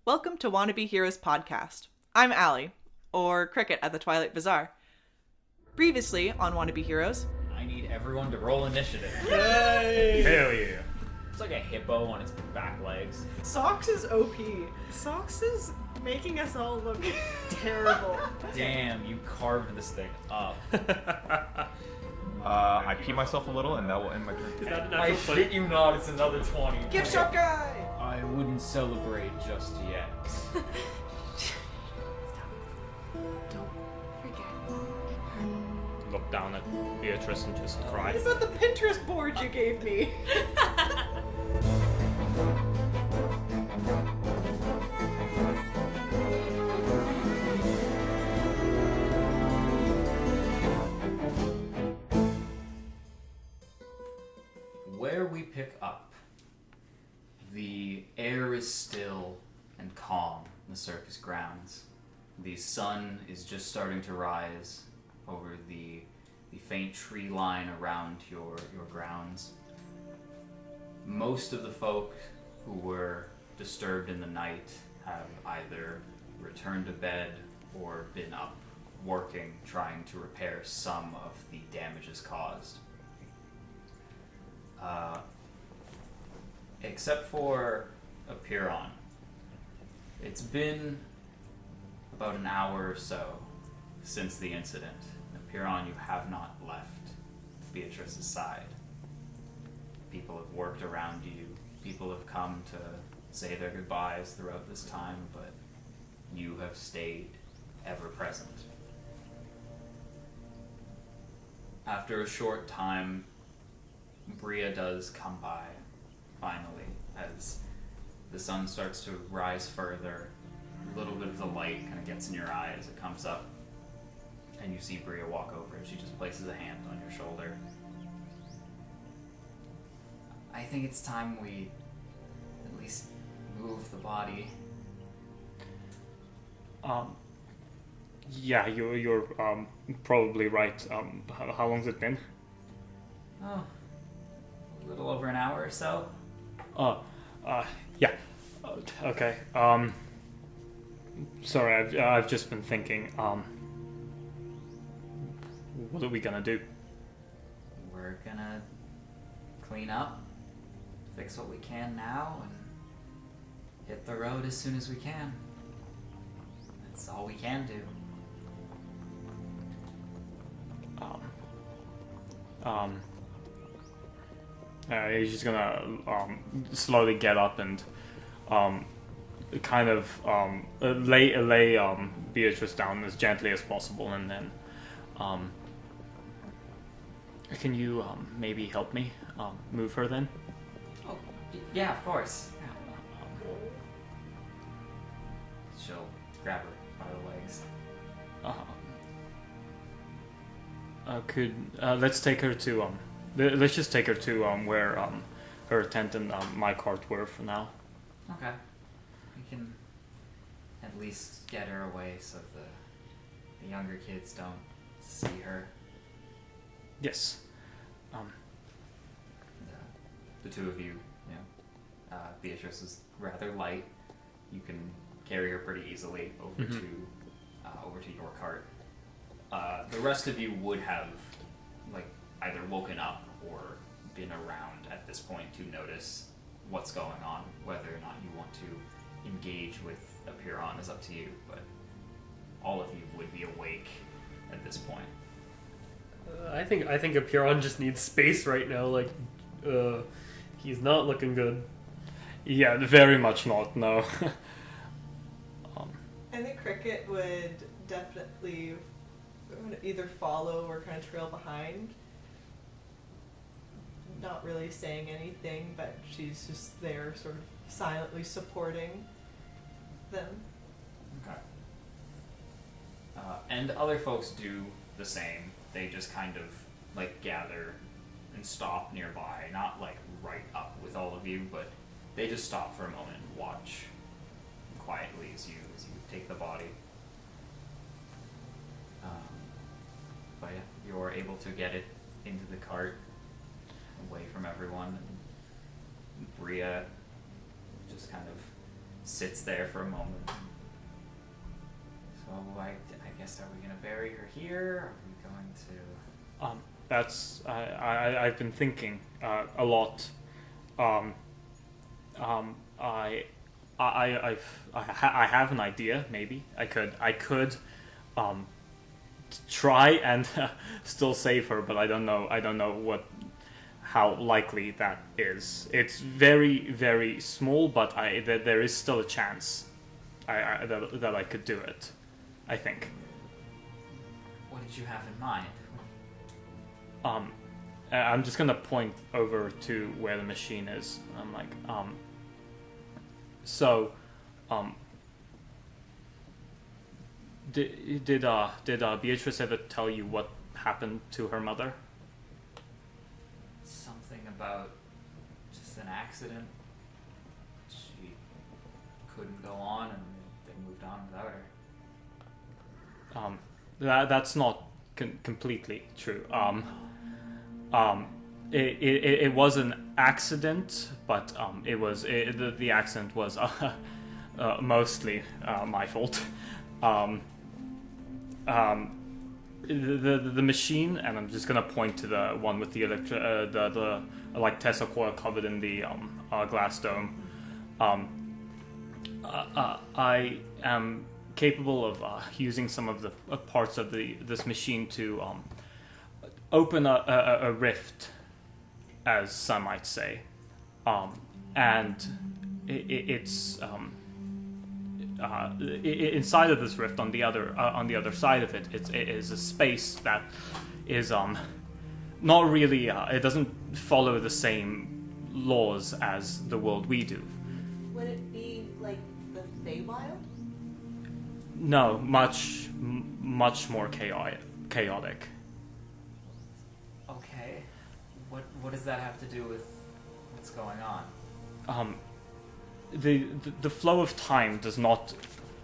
Welcome to Wannabe Heroes podcast. I'm Allie, or Cricket at the Twilight Bazaar. Previously on Wannabe Heroes, I need everyone to roll initiative. Yay! Hell yeah. It's like a hippo on its back legs. Socks is OP. Socks is making us all look terrible. Damn, you carved this thing up. I pee myself a little, and that will end my turn. Is that a I natural shit 20? you not, it's another 20. gift shop guy! I wouldn't celebrate just yet. Don't forget. Look down at Beatrice and just cry. What about the Pinterest board you gave me? Where we pick up, the air is still and calm in the circus grounds. The sun is just starting to rise over the faint tree line around your grounds. Most of the folk who were disturbed in the night have either returned to bed or been up working, trying to repair some of the damages caused. Except for Apiron. It's been about an hour or so since the incident. Apiron, you have not left Beatrice's side. People have worked around you. People have come to say their goodbyes throughout this time, but you have stayed ever present. After a short time, Bria does come by, finally, as the sun starts to rise further. A little bit of the light kind of gets in your eye as it comes up, and you see Bria walk over, and she just places a hand on your shoulder. I think it's time we at least move the body. Yeah, you're probably right. How long's it been? Oh, a little over an hour or so. Yeah. Okay. Sorry, I've just been thinking. What are we gonna do? We're gonna clean up, fix what we can now, and hit the road as soon as we can. That's all we can do. He's just gonna slowly get up and kind of lay Beatrice down as gently as possible, and then can you maybe help me move her then? Oh, yeah, of course. Yeah. She'll grab her by the legs. Let's take her to let's just take her to where her tent and my cart were for now. Okay. We can at least get her away so the younger kids don't see her. Yes. The two of you, Beatrice is rather light. You can carry her pretty easily over to your cart. The rest of you would have either woken up or been around at this point to notice what's going on. Whether or not you want to engage with Apiron is up to you, but all of you would be awake at this point. I think Apiron just needs space right now. He's not looking good. Yeah, very much not. No. I think Cricket would definitely either follow or kind of trail behind. Not really saying anything, but she's just there sort of silently supporting them. Okay. And other folks do the same. They just kind of gather and stop nearby, not right up with all of you, but they just stop for a moment and watch quietly as you take the body. But yeah, you're able to get it into the cart, away from everyone. And Bria just kind of sits there for a moment. So I guess, are we gonna bury her here? Are we going to? That's I've been thinking a lot. I have an idea. Maybe I could try and still save her, but I don't know how likely that is. It's very, very small, but there is still a chance that I could do it. I think. What did you have in mind? I'm just gonna point over to where the machine is. I'm like, did Beatrice ever tell you what happened to her mother? Something about just an accident. She couldn't go on, and they moved on without her. That's not completely true. It was an accident, but the accident was mostly my fault. The machine, and I'm just gonna point to the one with the like Tesla coil covered in the glass dome. I am capable of using some of the parts of this machine to open a rift, as some might say, and it's inside of this rift on the other side of it is a space that is not really it doesn't follow the same laws as the world we do. Would it be like the Feywild? No, much more chaotic. Okay. What does that have to do with what's going on? The flow of time does not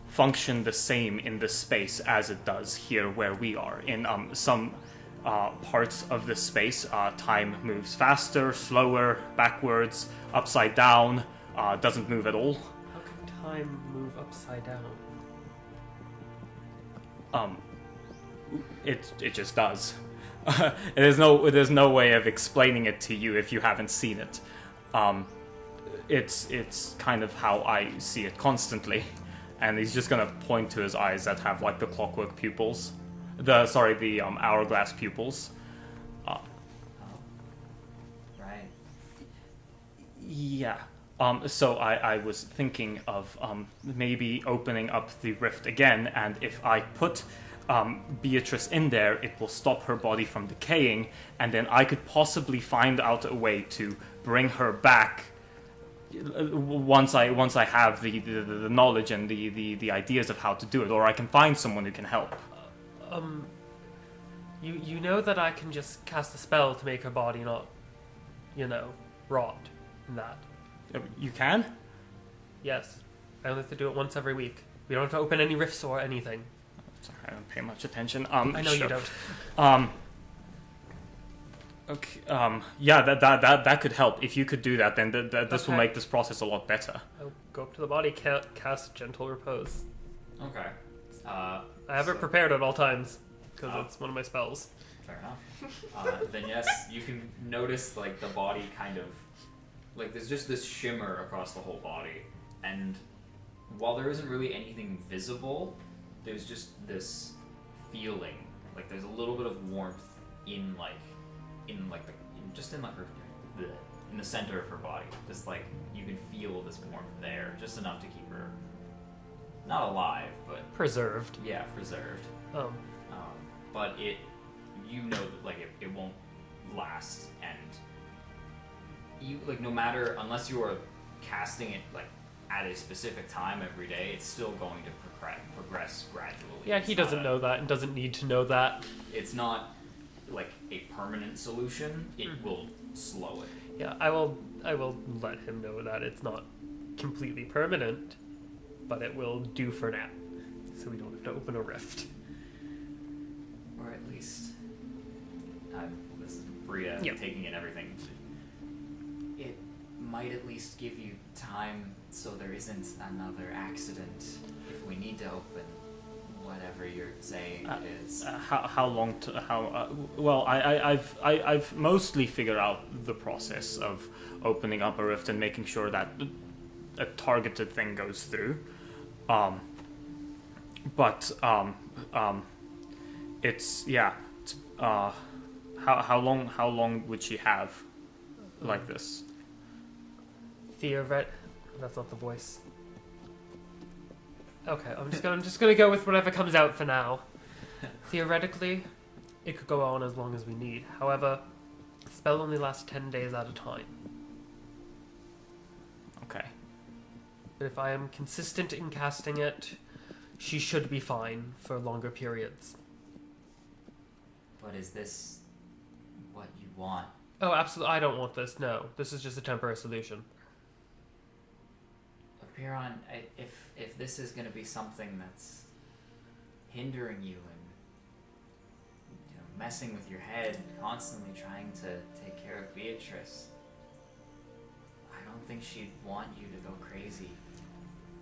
function the same in this space as it does here where we are. In some parts of this space, time moves faster, slower, backwards, upside down, doesn't move at all. How can time move upside down? It just does. There's no way of explaining it to you if you haven't seen it. It's kind of how I see it constantly, and he's just gonna point to his eyes that have like the clockwork pupils, the hourglass pupils. Right. Yeah. So I was thinking of maybe opening up the rift again, and if I put Beatrice in there, it will stop her body from decaying, and then I could possibly find out a way to bring her back once I have the knowledge and the ideas of how to do it, or I can find someone who can help. You know that I can just cast a spell to make her body not, rot and that. You can? Yes. I only have to do it once every week. We don't have to open any rifts or anything. Sorry, I don't pay much attention. I know sure. you don't. Okay. Yeah, that could help. If you could do that, then this will make this process a lot better. I'll go up to the body, cast Gentle Repose. Okay. I have it prepared at all times, because it's one of my spells. Fair enough. Then yes, you can notice like the body kind of like there's just this shimmer across the whole body, and while there isn't really anything visible, there's just this feeling like there's a little bit of warmth in the center of her body. Just like you can feel this warmth there, just enough to keep her not alive, but Preserved. yeah, preserved. But that like it won't last, and you like no matter unless you are casting it like at a specific time every day, it's still going to progress gradually. Yeah, he doesn't know that and doesn't need to know that. It's not like a permanent solution. It will slow it. Yeah, I will let him know that it's not completely permanent, but it will do for now, so we don't have to open a rift. Or at least, this is Bria Yep. taking in everything. It might at least give you time so there isn't another accident if we need to open whatever you're saying it is. How long? Well, I've mostly figured out the process of opening up a rift and making sure that a targeted thing goes through. It's yeah. How long would she have like this? That's not the voice. Okay, I'm just gonna go with whatever comes out for now. Theoretically, it could go on as long as we need. However, the spell only lasts 10 days at a time. Okay. But if I am consistent in casting it, she should be fine for longer periods. But is this what you want? Oh, absolutely. I don't want this. No, this is just a temporary solution. Piron, if this is going to be something that's hindering you and messing with your head, constantly trying to take care of Beatrice, I don't think she'd want you to go crazy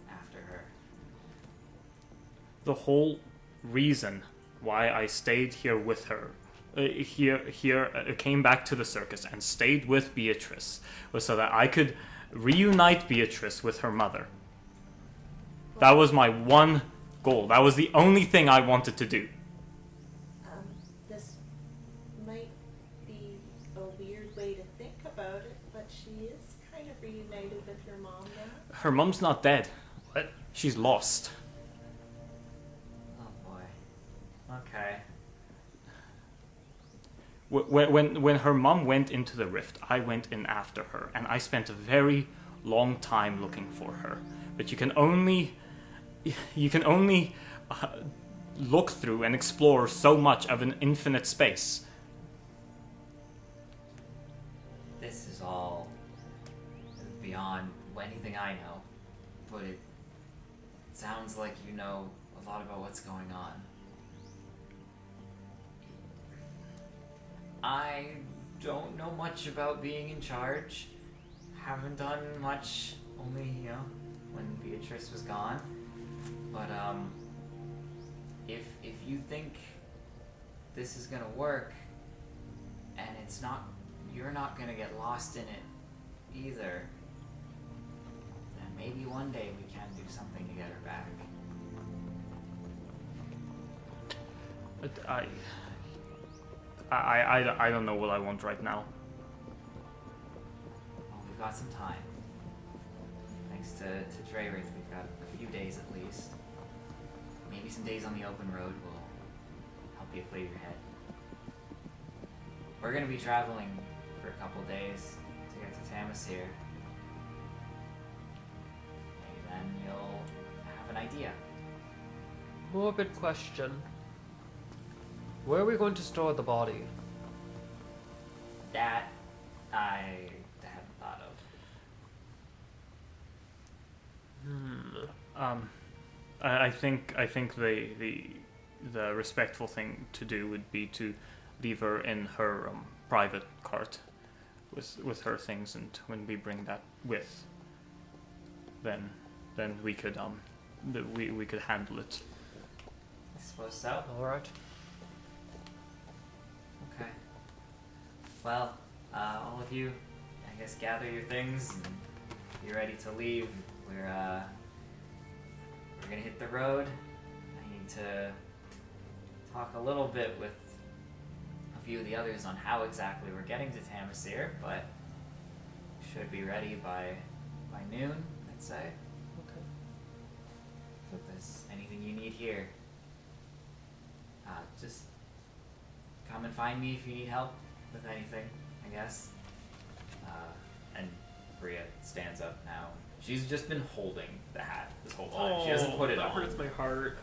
after her. The whole reason why I stayed here with her, came back to the circus and stayed with Beatrice, was so that I could reunite Beatrice with her mother. That was my one goal. That was the only thing I wanted to do. This might be a weird way to think about it, but she is kind of reunited with her mom now. Her mom's not dead. What? She's lost. Oh boy. Okay. When her mom went into the rift, I went in after her, and I spent a very long time looking for her. But you can only look through and explore so much of an infinite space. This is all beyond anything I know, but it sounds like you know a lot about what's going on. I don't know much about being in charge. Haven't done much, only, when Beatrice was gone. But, if you think this is gonna work, and you're not gonna get lost in it either, then maybe one day we can do something to get her back. But I don't know what I want right now. Well, we've got some time. Thanks to Dreyrath, we've got a few days at least. Maybe some days on the open road will help you clear your head. We're going to be traveling for a couple days to get to Tamasear. Maybe then you'll have an idea. Morbid question. Where are we going to store the body? That I haven't thought of. I think the respectful thing to do would be to leave her in her private cart with her things, and when we bring that with, then we could we could handle it. I suppose so. All right. Okay. Well, all of you, I guess, gather your things and be ready to leave. We're gonna hit the road. I need to talk a little bit with a few of the others on how exactly we're getting to Tamasear, but should be ready by noon, I'd say. Okay. If there's anything you need here, just come and find me if you need help with anything, I guess. And Bria stands up now. She's just been holding the hat this whole time. She hasn't put it that on. hurts my heart.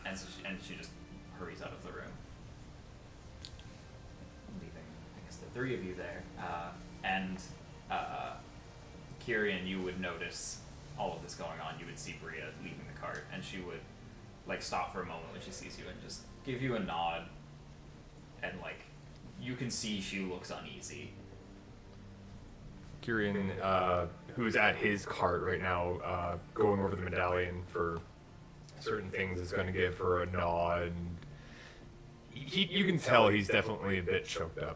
And she just hurries out of the room, leaving, I guess, the three of you there. And Kyrian, you would notice all of this going on. You would see Bria leaving the cart, and she would stop for a moment when she sees you and just give you a nod, and you can see she looks uneasy. Kieran, who's at his cart right now, going over the medallion for certain things, is going to give her a nod. And you can tell he's definitely a bit choked up.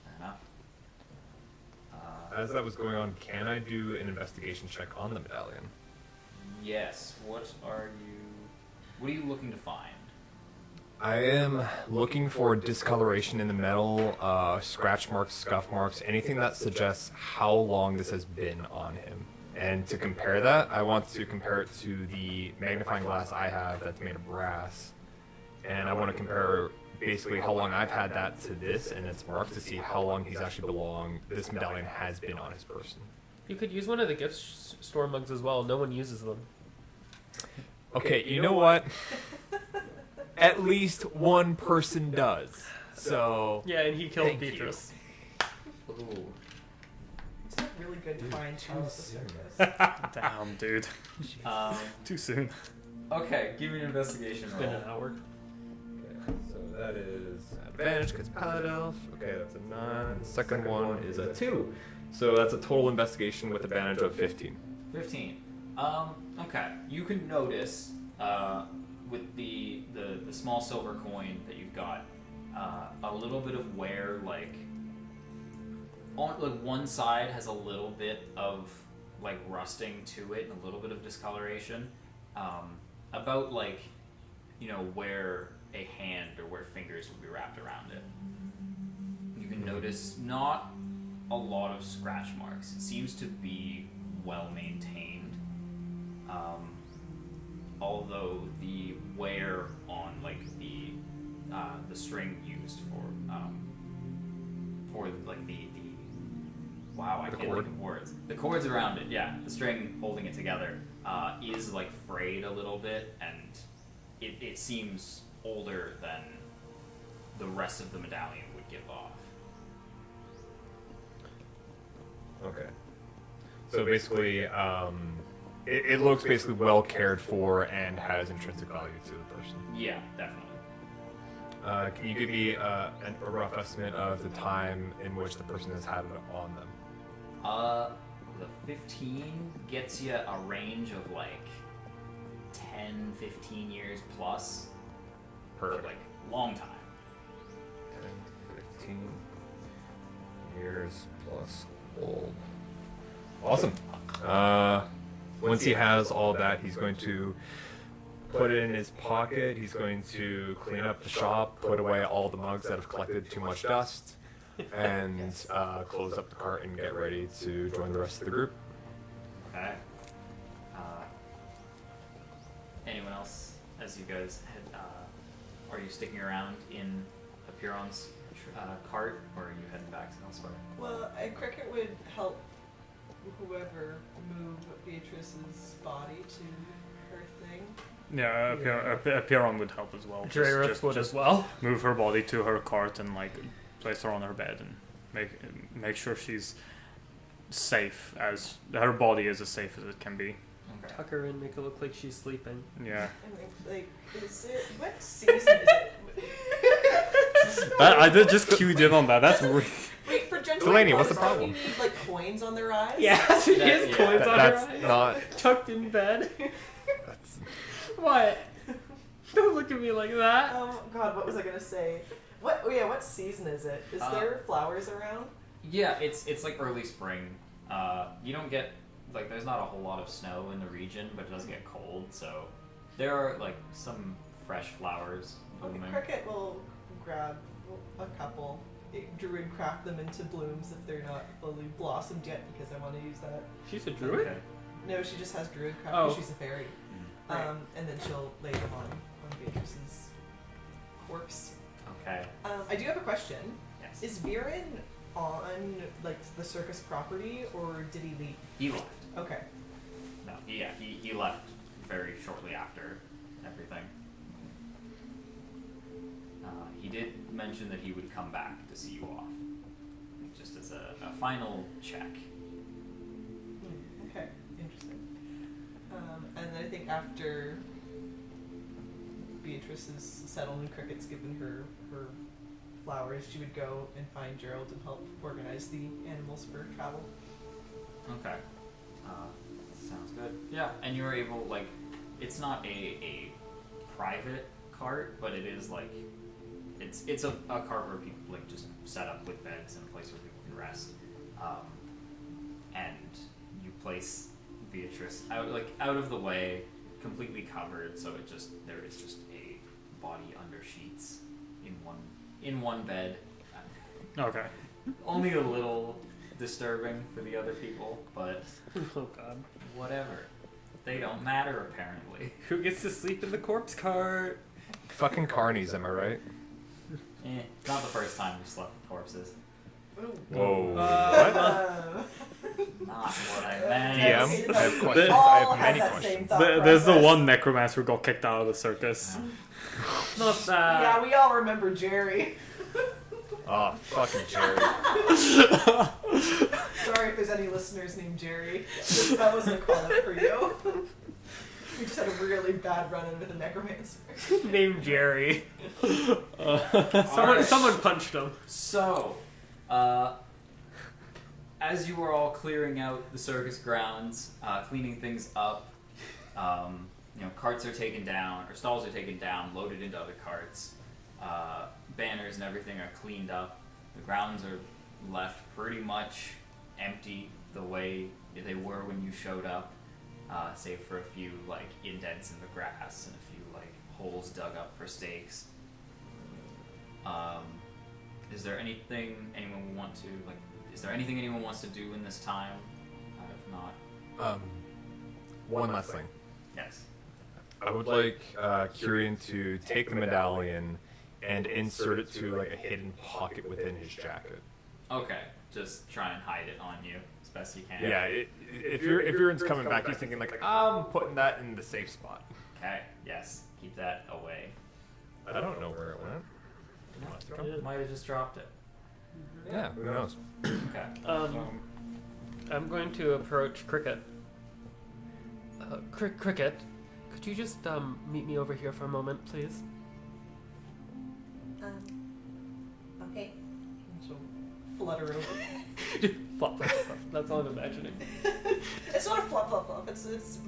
Fair enough. As that was going on, can I do an investigation check on the medallion? Yes. What are you looking to find? I am looking for discoloration in the metal, scratch marks, scuff marks, anything that suggests how long this has been on him. And to compare that, I want to compare it to the magnifying glass I have that's made of brass. And I want to compare basically how long I've had that to this and its marks to see how long he's actually this medallion has been on his person. You could use one of the gift store mugs as well. No one uses them. Okay, you know what? At least one person does. So Yeah, and he killed Thank you. Beatrice. Ooh. It's a really good find too out the soon. circus. Damn, dude. Too soon. Okay, give me an investigation It's been roll. an hour. Okay, so that is advantage because Pilot Elf. Okay, that's a 9. The second one is a 2. So that's a total investigation with advantage of 15. 15. Okay. You can notice with the small silver coin that you've got, a little bit of wear, like one side has a little bit of like rusting to it and a little bit of discoloration. About like, where a hand or where fingers would be wrapped around it. You can notice not a lot of scratch marks. It seems to be well maintained. Although the wear on like the string used for like the wow, I The can't cord? think of words. The cords around it, yeah, the string holding it together is like frayed a little bit, and it seems older than the rest of the medallion would give off. Okay. So basically, it looks basically well cared for and has intrinsic value to the person. Yeah, definitely. Can you give me a rough estimate of the time in which the person has had it on them? The 15 gets you a range of like 10, 15 years plus. Perfect. For like long time. 10, 15 years plus old. Awesome. Once he has all that, he's going to put it in his pocket. He's going to clean up the shop, put away all the mugs that have collected too much dust, and close up the cart and get ready to join the rest of the group. Okay. Anyone else? As you guys head, are you sticking around in Apiron's cart, or are you heading back elsewhere? Well, Cricket would help whoever move Beatrice's body to her thing. Yeah, Apiron would help as well. Dreyriff would as well. Move her body to her cart and like place her on her bed and make sure she's safe, as her body is as safe as it can be. Okay. Tuck her in, make it look like she's sleeping. Yeah. And like, is it what season is it? I did just cued in on that. That's really... Wait, for gentle Delaney, what's the dogs, don't problem? you need, like coins on their eyes? Yeah, she has yeah, coins on her That's eyes. not. Tucked in bed. That's, What? Don't look at me like that. Oh God, what was I gonna say? What? Oh yeah, what season is it? Is there flowers around? Yeah, it's like early spring. You don't get like there's not a whole lot of snow in the region, but it does get cold, so there are like some fresh flowers blooming. Cricket will grab a couple, druid craft them into blooms if they're not fully blossomed yet, because I want to use that. She's a druid? Okay. No, she just has druid craft. Oh. She's a fairy. Right. And then she'll lay them on Beatrice's corpse. Okay. I do have a question. Yes. Is Viren on like the circus property, or did he leave? He left. Okay. No, he left very shortly after everything. He did mention that he would come back to see you off, just as a final check. Okay. Interesting. And then I think after Beatrice is settled and Cricket's given her flowers, she would go and find Gerald and help organize the animals for travel. Okay. Sounds good. Yeah, and you're able, like, it's not a private cart, but it is like it's a cart where people like just set up with beds and a place where people can rest. And you place Beatrice out of the way, completely covered, so there is just a body under sheets in one bed. Okay. Only a little disturbing for the other people, but Oh god. whatever. They don't matter apparently. Who gets to sleep in the corpse cart? Fucking carnies, am I right? Not the first time we slept with corpses. Whoa. Not what I meant. DM, I have questions. All I have had many that same questions. thought There's the process. one necromancer who got kicked out of the circus. Not that. Yeah, we all remember Jerry. Oh, fucking Jerry. Sorry if there's any listeners named Jerry. That wasn't a call out for you. We just had a really bad run-in with a necromancer. Named Jerry. Alright. Someone punched him. So, as you are all clearing out the circus grounds, cleaning things up, carts are taken down, or stalls are taken down, loaded into other carts. Banners and everything are cleaned up. The grounds are left pretty much empty the way they were when you showed up, save for a few like indents in the grass and a few like holes dug up for stakes. Is there anything anyone would want to like? Is there anything anyone wants to do in this time? If not, One last thing. yes. I would like Kyrian to take the medallion and insert it to like a hidden pocket within his jacket. Okay, just try and hide it on you as best you can. Yeah, if Yurin's coming back, he's thinking like, I'm putting that in the safe spot. Okay. Yes. Keep that away. I don't know where it went. Might have just dropped it. Yeah, who knows? Okay. I'm going to approach Cricket. Cricket, could you just meet me over here for a moment, please? Okay. So flutter over. Flop, flop, flop. That's all I'm imagining. It's not a flop, flop, flop. It's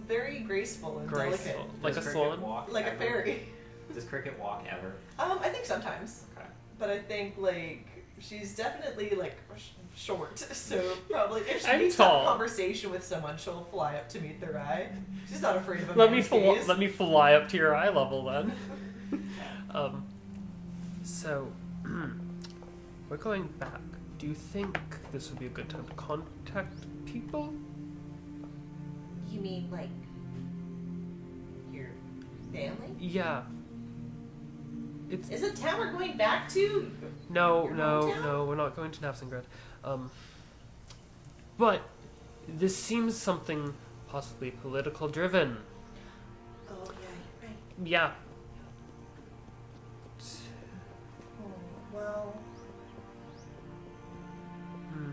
very graceful and delicate. Graceful. Like Does a Cricket swan? walk Like a ever? fairy. Does Cricket walk ever? I think sometimes. Okay. But I think, like, she's definitely, like, short. So probably if she I'm needs to have a tall. conversation with someone, she'll fly up to meet their eye. She's not afraid of a Let me man's gaze. let me fly up to your eye level then. So we're going back. Do you think this would be a good time to contact people? You mean like your family? Yeah. It's Is it town we're going back to? no, Your no, hometown? no. We're not going to Navsengrad. But this seems something possibly political driven. Oh yeah, you're right. Yeah. Oh, well, Hmm.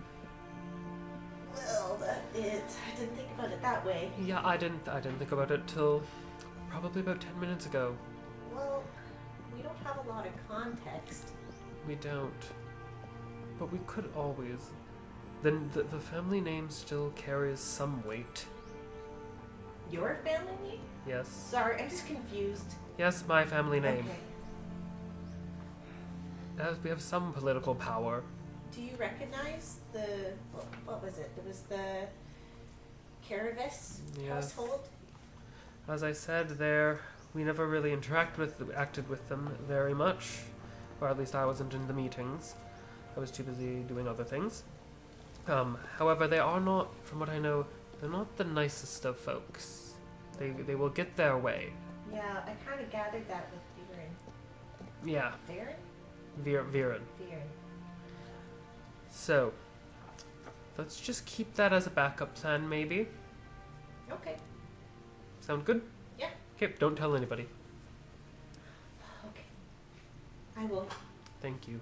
well, I didn't think about it that way. Yeah, I didn't think about it till probably about 10 minutes ago. Well, we don't have a lot of context. We don't. But we could always. Then the family name still carries some weight. Your family name? Yes. Sorry, I'm just confused. Yes, my family name. Okay. As we have some political power. Do you recognize the what was it? It was the Caravis Yes. household. As I said, we never really acted with them very much. Or at least I wasn't in the meetings. I was too busy doing other things. However, they are not, from what I know, they're not the nicest of folks. They will get their way. Yeah, I kind of gathered that with Viren. Yeah, Viren? Viren. Viren. So, let's just keep that as a backup plan, maybe. Okay. Sound good? Yeah. Okay, don't tell anybody. Okay. I will. Thank you.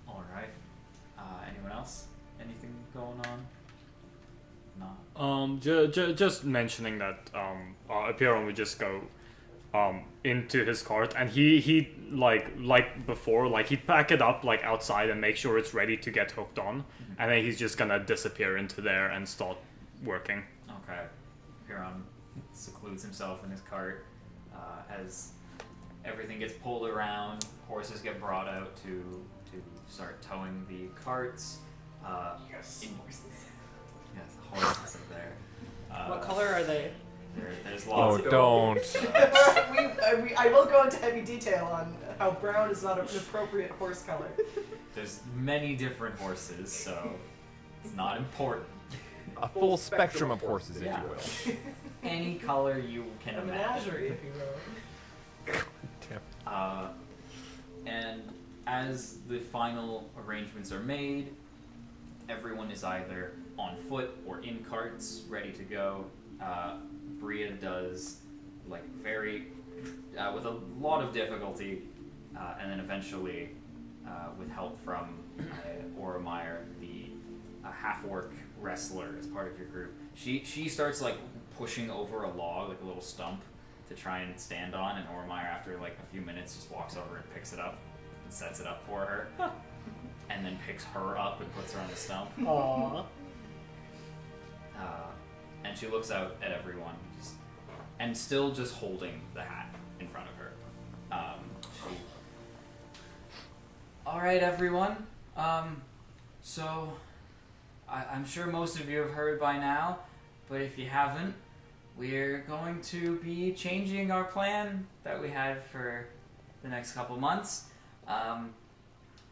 All right. Anyone else? Anything going on? No. Just mentioning that Apeiron would just go into his cart, and he like before, like he'd pack it up like outside and make sure it's ready to get hooked on, and then he's just gonna disappear into there and start working. Okay. Huron secludes himself in his cart as everything gets pulled around. Horses get brought out to start towing the carts. Yes. Horses. Yes, horses are there. What color are they? There's Oh, lots of don't. I will go into heavy detail on how brown is not an appropriate horse color. There's many different horses, so it's not important. A full spectrum of horses, if Yeah. you will. Any color you can A imagine. menagerie, if you will. And as the final arrangements are made, everyone is either on foot or in carts, ready to go. Bria does, like, with a lot of difficulty, and then eventually, with help from Oromire, the half-orc wrestler as part of your group, she starts, like, pushing over a log, like a little stump, to try and stand on, and Oromire, after, like, a few minutes, just walks over and picks it up and sets it up for her, and then picks her up and puts her on the stump. Aww. And she looks out at everyone, and still just holding the hat in front of her. All right, everyone. So I'm sure most of you have heard by now, but if you haven't, we're going to be changing our plan that we had for the next couple months.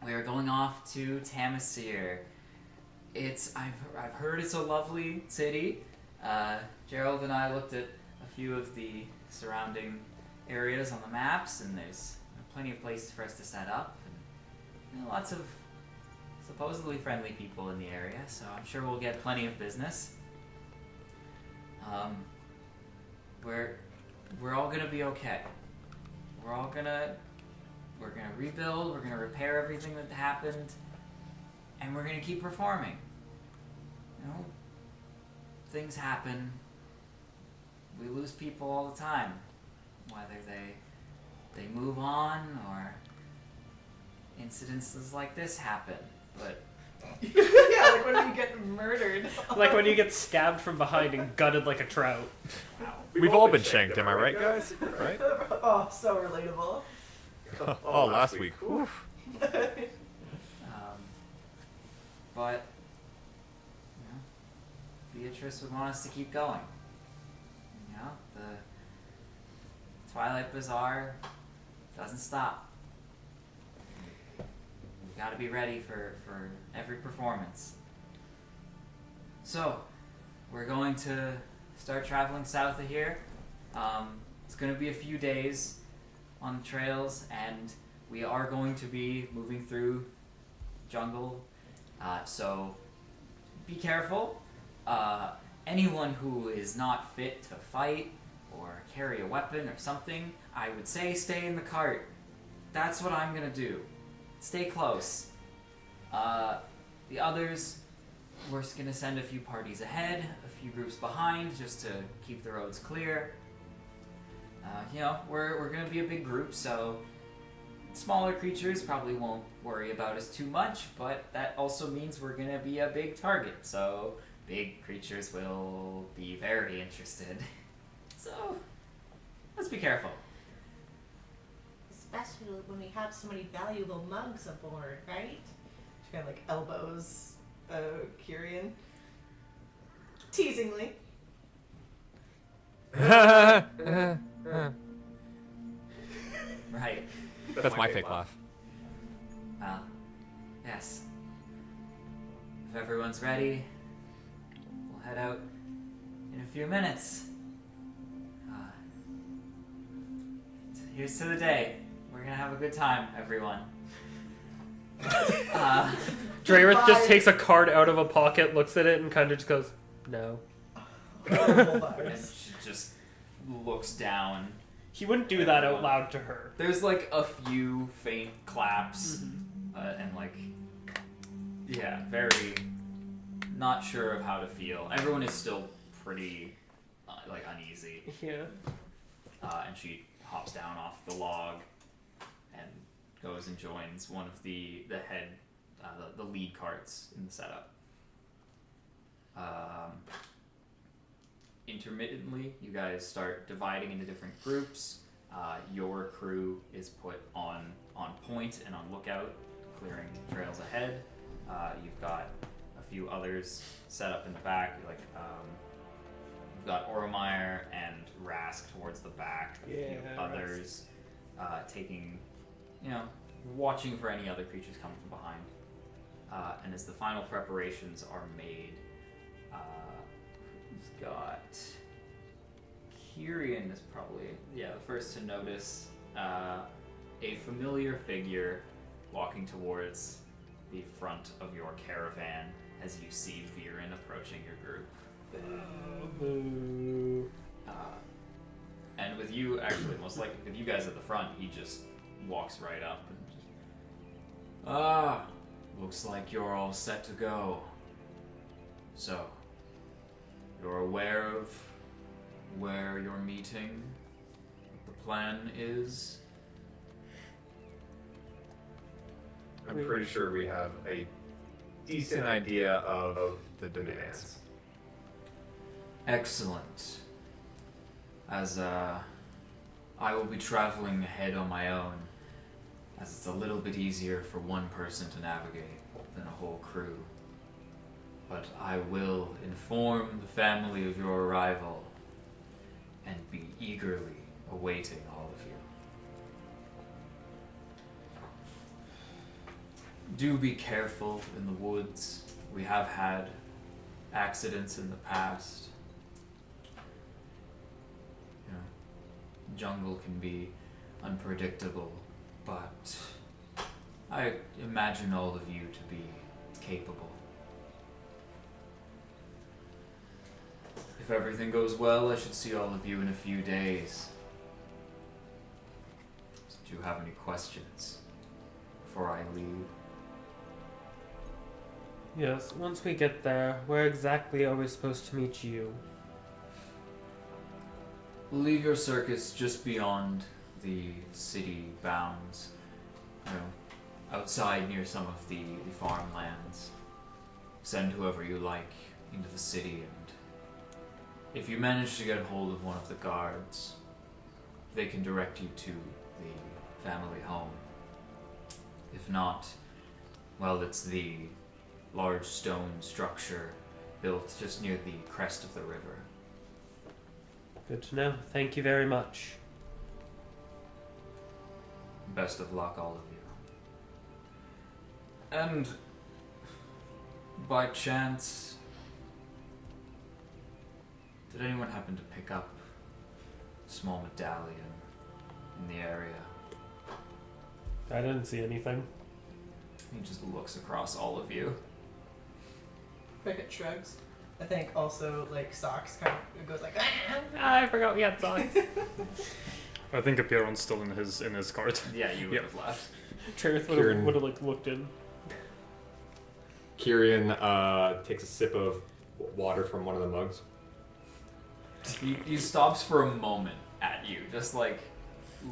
We are going off to Tamasear. I've heard it's a lovely city. Gerald and I looked at a few of the surrounding areas on the maps, and there's plenty of places for us to set up, and lots of supposedly friendly people in the area, so I'm sure we'll get plenty of business. We're all gonna be okay. We're gonna rebuild, we're gonna repair everything that happened, and we're gonna keep performing. You know, things happen. We lose people all the time, whether they move on or incidences like this happen. But Yeah, like when you get murdered. Like when you get stabbed from behind and gutted like a trout. We've all been shanked, am I right, guys? Right? Oh, so relatable. Oh, last week. Oof. but Beatrice would want us to keep going. You know, the Twilight Bazaar doesn't stop. We gotta be ready for every performance. So, we're going to start traveling south of here. It's going to be a few days on the trails, and we are going to be moving through jungle. So, be careful. Anyone who is not fit to fight or carry a weapon or something, I would say stay in the cart. That's what I'm going to do. Stay close. The others, we're just going to send a few parties ahead, a few groups behind, just to keep the roads clear. You know, we're going to be a big group, so smaller creatures probably won't worry about us too much, but that also means we're going to be a big target, so big creatures will be very interested. So, let's be careful. Especially when we have so many valuable mugs aboard, right? She kind of like elbows Kyrian teasingly. Right. That's my fake laugh. Well, yes. If everyone's ready, we'll head out in a few minutes. Here's to the day. We're gonna have a good time, everyone. Drayrith just takes a card out of a pocket, looks at it, and kind of just goes, no. Horrible And vibes. she just looks down. He wouldn't do that out loud to her. There's like a few faint claps, and like, yeah, very not sure of how to feel. Everyone is still pretty like uneasy, Yeah. and she hops down off the log and goes and joins one of the head, the lead carts in the setup. Intermittently, you guys start dividing into different groups. Your crew is put on point and on lookout, clearing trails ahead. You've got a few others set up in the back, like you've got Oromire and Rask towards the back. A few others taking, watching for any other creatures coming from behind. And as the final preparations are made, who's got... Kyrian is probably, the first to notice a familiar figure walking towards the front of your caravan as you see Viren approaching your group. And with you, actually, most likely, with you guys at the front, he just walks right up and just, looks like you're all set to go. So, you're aware of where you're meeting, what the plan is? I'm pretty sure we have a decent idea of the demands. Excellent. As I will be traveling ahead on my own, as it's a little bit easier for one person to navigate than a whole crew. But I will inform the family of your arrival and be eagerly awaiting all of you. Do be careful in the woods. We have had accidents in the past. Jungle can be unpredictable, but I imagine all of you to be capable. If everything goes well, I should see all of you in a few days. Do you have any questions before I leave? Yes, once we get there, where exactly are we supposed to meet you? Leave your circus just beyond the city bounds, outside near some of the farmlands. Send whoever you like into the city, and if you manage to get hold of one of the guards, they can direct you to the family home. If not, well, it's the large stone structure built just near the crest of the river. Good to know. Thank you very much. Best of luck, all of you. And by chance, did anyone happen to pick up a small medallion in the area? I didn't see anything. He just looks across all of you. Cricket shrugs. I think also, like, Socks kind of goes like, I forgot we had socks. I think Apiron's still in his cart. Yeah, you would have left. Cherith Kieran. would have like looked in. Kyrian takes a sip of water from one of the mugs. He stops for a moment at you, just like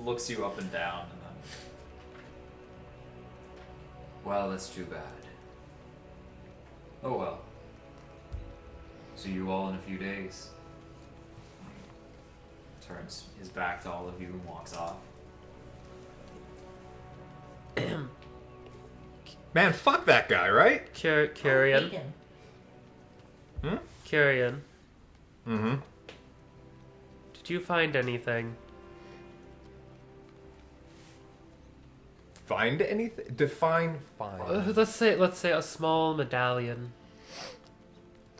looks you up and down, and then, well, that's too bad. Oh well. See you all in a few days. Turns his back to all of you and walks off. Man, fuck that guy, right? Kyrian. Hmm? Kyrian. Mm-hmm. Did you find anything? Find anything? Define find. Let's say a small medallion.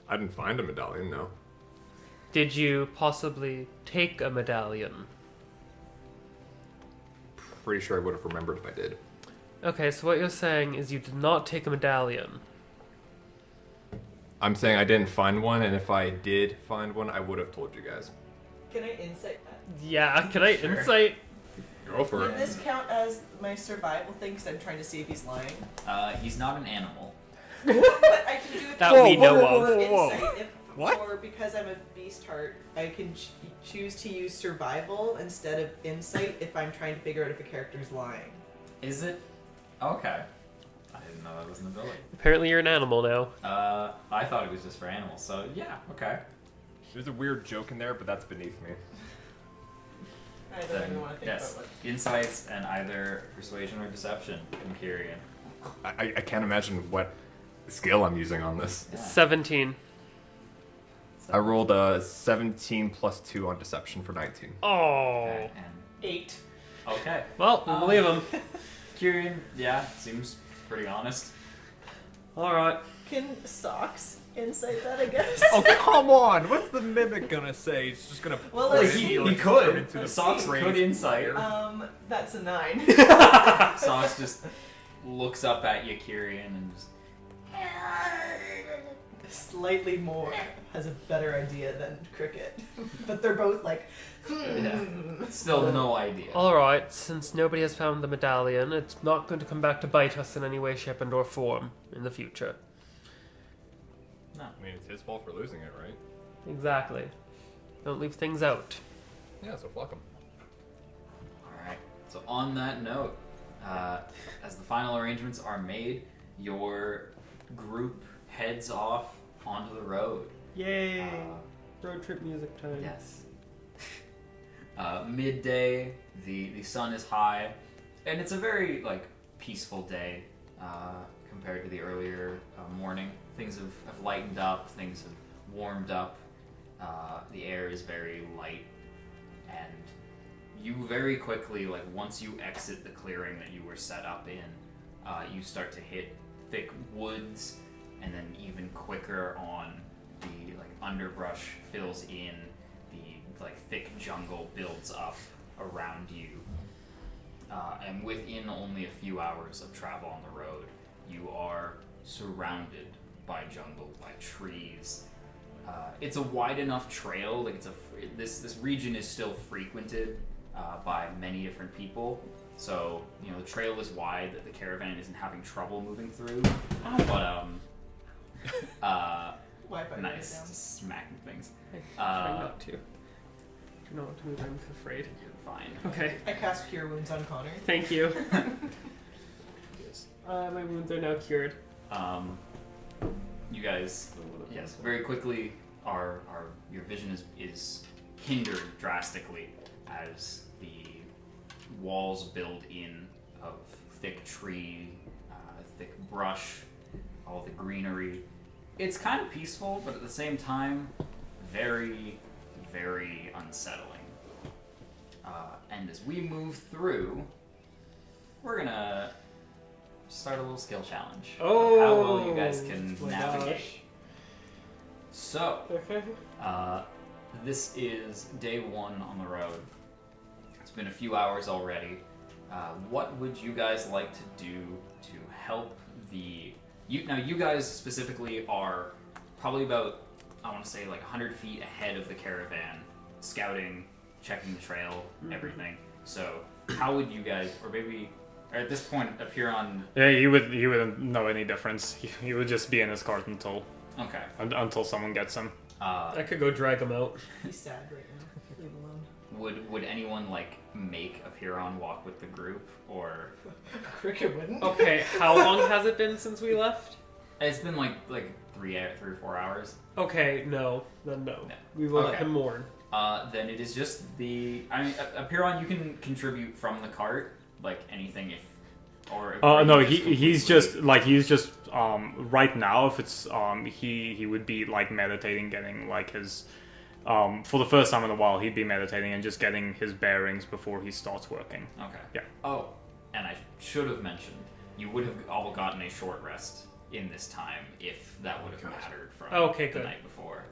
I didn't find a medallion, no. Did you possibly take a medallion? Pretty sure I would have remembered if I did. Okay, so what you're saying is you did not take a medallion. I'm saying I didn't find one, and if I did find one, I would have told you guys. can I insight that? Yeah, can I insight? Go for Would it. this count as my survival thing? Because I'm trying to see if he's lying. He's not an animal. But I can do it. That we know of. Insight. If What? Or because I'm a beast heart, I can choose to use survival instead of insight if I'm trying to figure out if a character's lying. Is it? Okay. I didn't know that was an ability. Apparently you're an animal now. I thought it was just for animals, so yeah, okay. There's a weird joke in there, but that's beneath me. I don't even want to think Yes, about what. insights and either persuasion or deception from Kyrian. I can't imagine what skill I'm using on this. Yeah. 17. I rolled a 17 plus 2 on deception for 19. Oh. Okay, and 8. okay. Well, we'll believe him. Kyrian, yeah, seems pretty honest. Alright. Can socks insight that, I guess? Oh, come on! What's the mimic gonna say? He's just gonna Well, point let's at see. you He and could. turn into the Socks phrase. could insight. That's a 9. Socks just looks up at you, Kyrian, and just... Slightly more has a better idea than Cricket. But they're both like, Still no idea. Alright, since nobody has found the medallion, it's not going to come back to bite us in any way, shape, and or form in the future. No. I mean, it's his fault for losing it, right? Exactly. Don't leave things out. Yeah, so fuck him. Alright, so on that note, as the final arrangements are made, your group heads off onto the road. Yay! Road trip music time. Yes. Midday, the sun is high, and it's a very peaceful day compared to the earlier morning. Things have lightened up, things have warmed up. The air is very light, and you very quickly, once you exit the clearing that you were set up in, you start to hit thick woods, and then even quicker on the underbrush fills in, the thick jungle builds up around you, and within only a few hours of travel on the road, you are surrounded by jungle, by trees. It's a wide enough trail. This region is still frequented by many different people. So the trail is wide that the caravan isn't having trouble moving through. But Wi-Fi nice, down. just smacking things. Try not to. Do not want to move. I'm afraid. You're fine. Okay. I cast Cure Wounds on Connor. Thank you. Yes. My wounds are now cured. You guys, yes, very quickly, your vision is hindered drastically as the walls build in of thick tree, thick brush, all the greenery. It's kind of peaceful, but at the same time, very, very unsettling. And as we move through, we're gonna start a little skill challenge. Oh, How well you guys can my navigate. gosh. So, Okay. this is day 1 on the road. It's been a few hours already. What would you guys like to do to help you guys specifically are probably about, I want to say 100 feet ahead of the caravan, scouting, checking the trail, everything. So how would you guys, or maybe at this point appear on... Yeah, he wouldn't know any difference. He would just be in his cart until someone gets him. I could go drag him out. He's sad right now. Leave him alone. Would anyone make a Huron walk with the group, or... Cricket wouldn't. Okay, how long has it been since we left? It's been 3 or 4 hours. Okay, no. Then no. No. We will let Okay. him mourn. Then it is just a Huron you can contribute from the cart, anything if... Or No, he's just right now. If it's he would be meditating, getting his for the first time in a while, he'd be meditating and just getting his bearings before he starts working. Okay. Yeah. Oh, and I should have mentioned, you would have all gotten a short rest in this time if that would have mattered from Okay, the good. night before.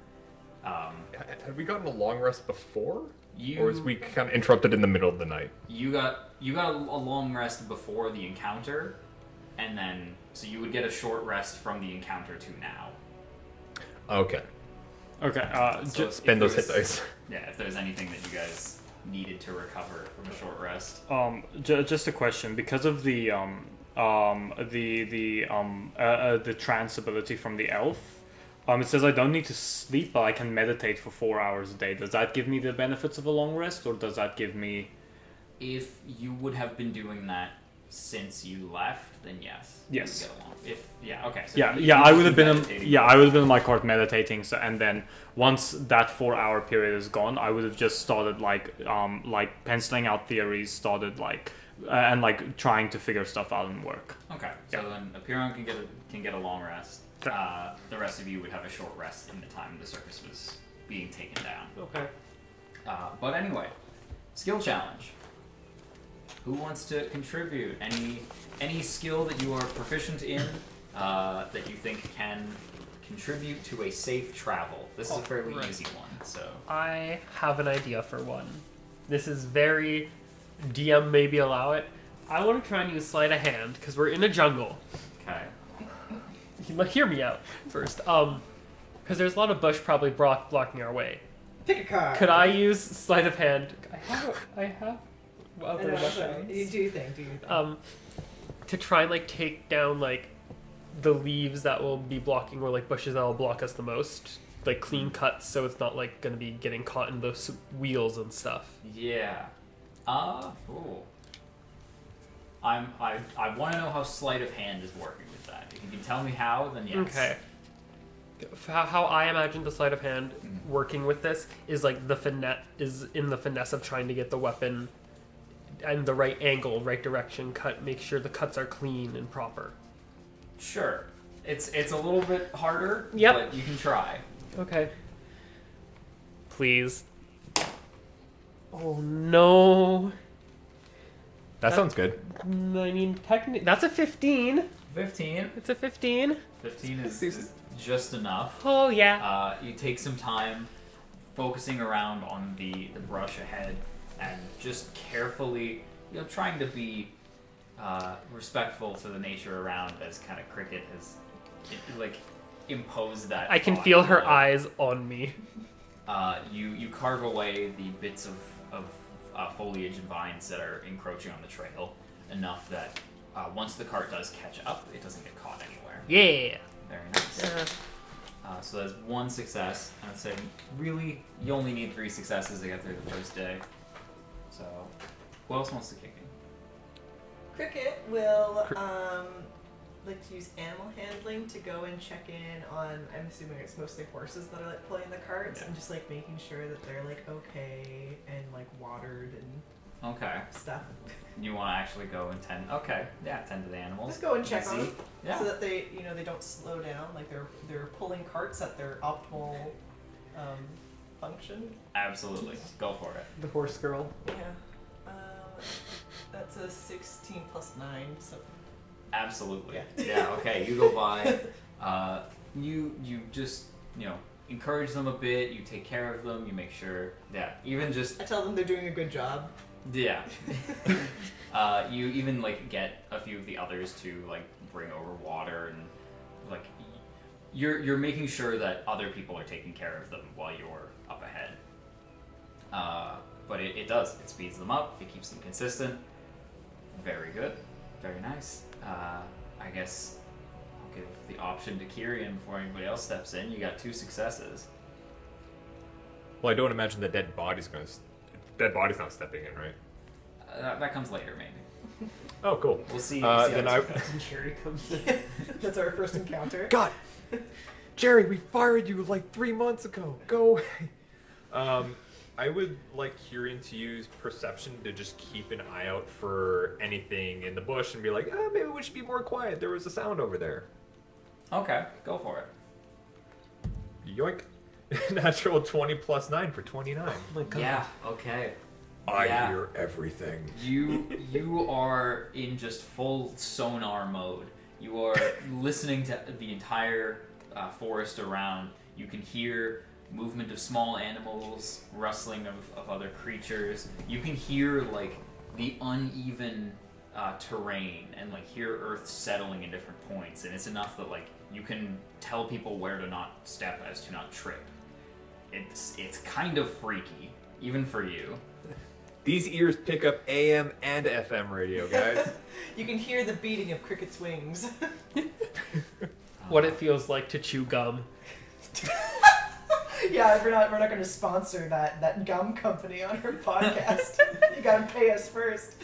Had we gotten a long rest before? You Or was we kind of interrupted in the middle of the night? you got a long rest before the encounter, and then so you would get a short rest from the encounter to now. Okay. Okay. So if Spend those there hit was- dice. Yeah, if there's anything that you guys needed to recover from a short rest. Just a question, because of the trance ability from the elf. It says I don't need to sleep, but I can meditate for 4 hours a day. Does that give me the benefits of a long rest, or does that give me... If you would have been doing that since you left, then yes. Yes. You would get along. Okay. So I would have been meditating. in my cart meditating. So, and then once that 4 hour period is gone, I would have just started like penciling out theories, started and trying to figure stuff out and work. Okay. So then Apiron can get a long rest. The rest of you would have a short rest in the time the circus was being taken down. Okay. But anyway, skill challenge. Who wants to contribute? Any skill that you are proficient in that you think can contribute to a safe travel? This is a fairly easy one. So I have an idea for one. This is very DM, maybe allow it. I want to try and use sleight of hand because we're in a jungle. okay. Hear me out first. Because there's a lot of bush probably blocking our way. Pick a card. Could I use sleight of hand? I have other You weapons. do you think? To try and take down the leaves that will be blocking, or bushes that will block us the most. Clean cuts, so it's not going to be getting caught in those wheels and stuff. Yeah. Cool. I want to know how sleight of hand is working with that. If you can tell me how, then yes. Okay. How I imagine the sleight of hand working with this is the finesse of trying to get the weapon and the right angle, right direction, make sure the cuts are clean and proper. Sure. It's a little bit harder, Yep. but you can try. Okay. Please. Oh no. That sounds good. I mean, technically, that's a 15. 15. It's a 15. 15 is just enough. Oh yeah. You take some time focusing around on the brush ahead and just carefully, trying to be respectful to the nature around as kind of Cricket has imposed that. I can thought. feel her eyes on me. You carve away the bits of foliage and vines that are encroaching on the trail enough that once the cart does catch up, it doesn't get caught anywhere. Yeah. Very nice. So that's one success. And I'd say, really, you only need 3 successes to get through the first day. So, who else wants to kick in? Cricket will like to use animal handling to go and check in on, I'm assuming it's mostly horses that are pulling the carts, and just making sure that they're okay and watered and Okay. stuff. You want to actually go and tend to the animals. Just go and check on Easy. them Yeah. so that they they don't slow down, they're pulling carts at their optimal function. Absolutely. Go for it. The horse girl. Yeah. That's a 16 plus 9, so Absolutely. Yeah. Yeah, okay. You go by. You just, encourage them a bit. You take care of them. You make sure, even just... I tell them they're doing a good job. Yeah. You even, get a few of the others to, bring over water and, you're making sure that other people are taking care of them while you're up ahead. But it does. It speeds them up. It keeps them consistent. Very good. Very nice. I guess I'll give the option to Kyrian before anybody else steps in. You got 2 successes. Well, I don't imagine the dead body's not stepping in, right? That comes later, maybe. Oh, cool. We'll see. Then Jerry comes in. That's our first encounter. God, Jerry, we fired you 3 months ago. Go away. I would like Kyrian to use perception to just keep an eye out for anything in the bush and be like, maybe we should be more quiet. There was a sound over there. Okay, go for it. Yoink. Natural 20 plus 9 for 29. Oh my god. Yeah. Okay. I Yeah. hear everything. You are in just full sonar mode. You are listening to the entire forest around. You can hear movement of small animals, rustling of other creatures. You can hear the uneven terrain and hear earth settling in different points, and it's enough that you can tell people where to not step as to not trip. It's kind of freaky, even for you. These ears pick up AM and FM radio, guys. You can hear the beating of Cricket's wings. What it feels like to chew gum. Yeah, we're not going to sponsor that gum company on our podcast. You got to pay us first.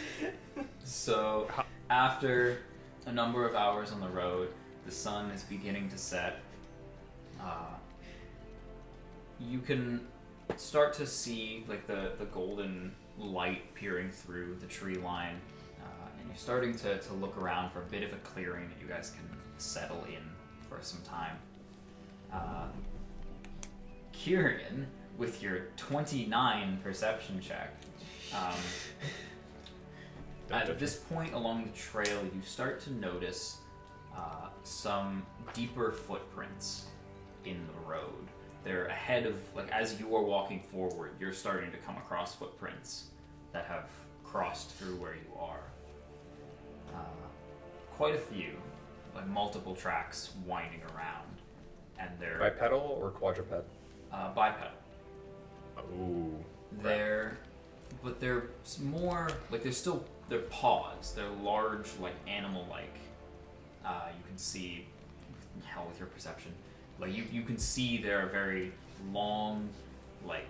So, after a number of hours on the road, the sun is beginning to set. You can start to see like the golden light peering through the tree line, and you're starting to look around for a bit of a clearing that you guys can settle in for some time. Kieran, with your 29 perception check, at this point along the trail, you start to notice some deeper footprints in the road. They're ahead of, like, as you are walking forward, you're starting to come across footprints that have crossed through where you are. Quite a few, like multiple tracks winding around, and they're Bipedal or quadruped? bipedal. Ooh. They're more like they're paws. They're large, like animal-like. You can see, hell with your perception. Like you can see they're very long, like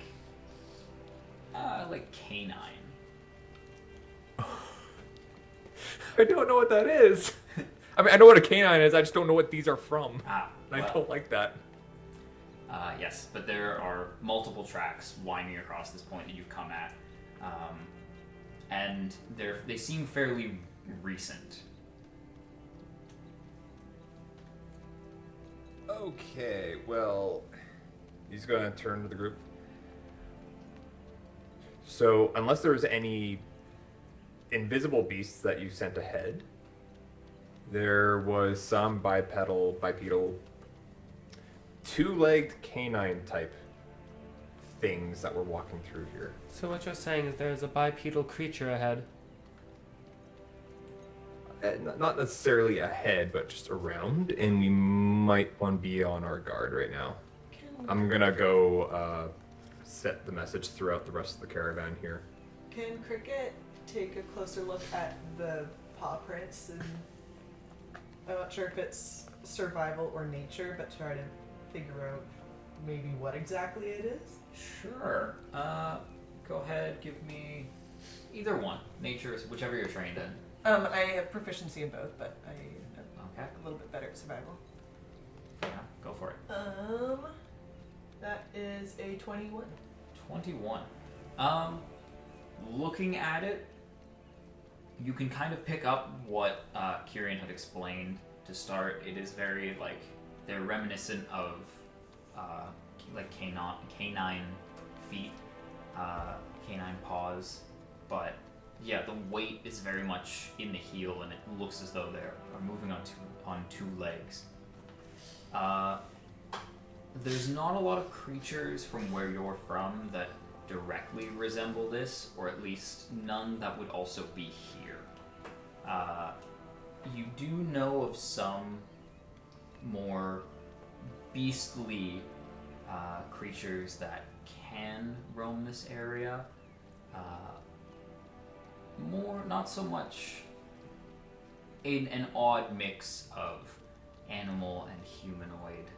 canine. I don't know what that is. I mean, I know what a canine is. I just don't know what these are from. Well, I don't like that. Yes, but there are multiple tracks winding across this point that you've come at, and they seem fairly recent. Okay, well, he's gonna turn to the group. So, unless there's any invisible beasts that you sent ahead, there was some bipedal, two-legged canine type things that were walking through here. So what you're saying is there's a bipedal creature ahead. Not necessarily ahead, but just around, and we might want to be on our guard right now. I'm gonna go set the message throughout the rest of the caravan here. Can Cricket take a closer look at the paw prints? And I'm not sure if it's survival or nature, but try to figure out maybe what exactly it is. Sure. Go ahead. Give me either one. Nature is whichever you're trained in. I have proficiency in both, but I am Okay. a little bit better at survival. Yeah. Go for it. That is a 21. 21. Looking at it, you can kind of pick up what Kieran had explained to start. It is very, like, they're reminiscent of, like, canine feet, canine paws, but, yeah, the weight is very much in the heel, and it looks as though they are moving on two legs. There's not a lot of creatures from where you're from that directly resemble this, or at least none that would also be here. You do know of some more beastly creatures that can roam this area. Not so much an odd mix of animal and humanoid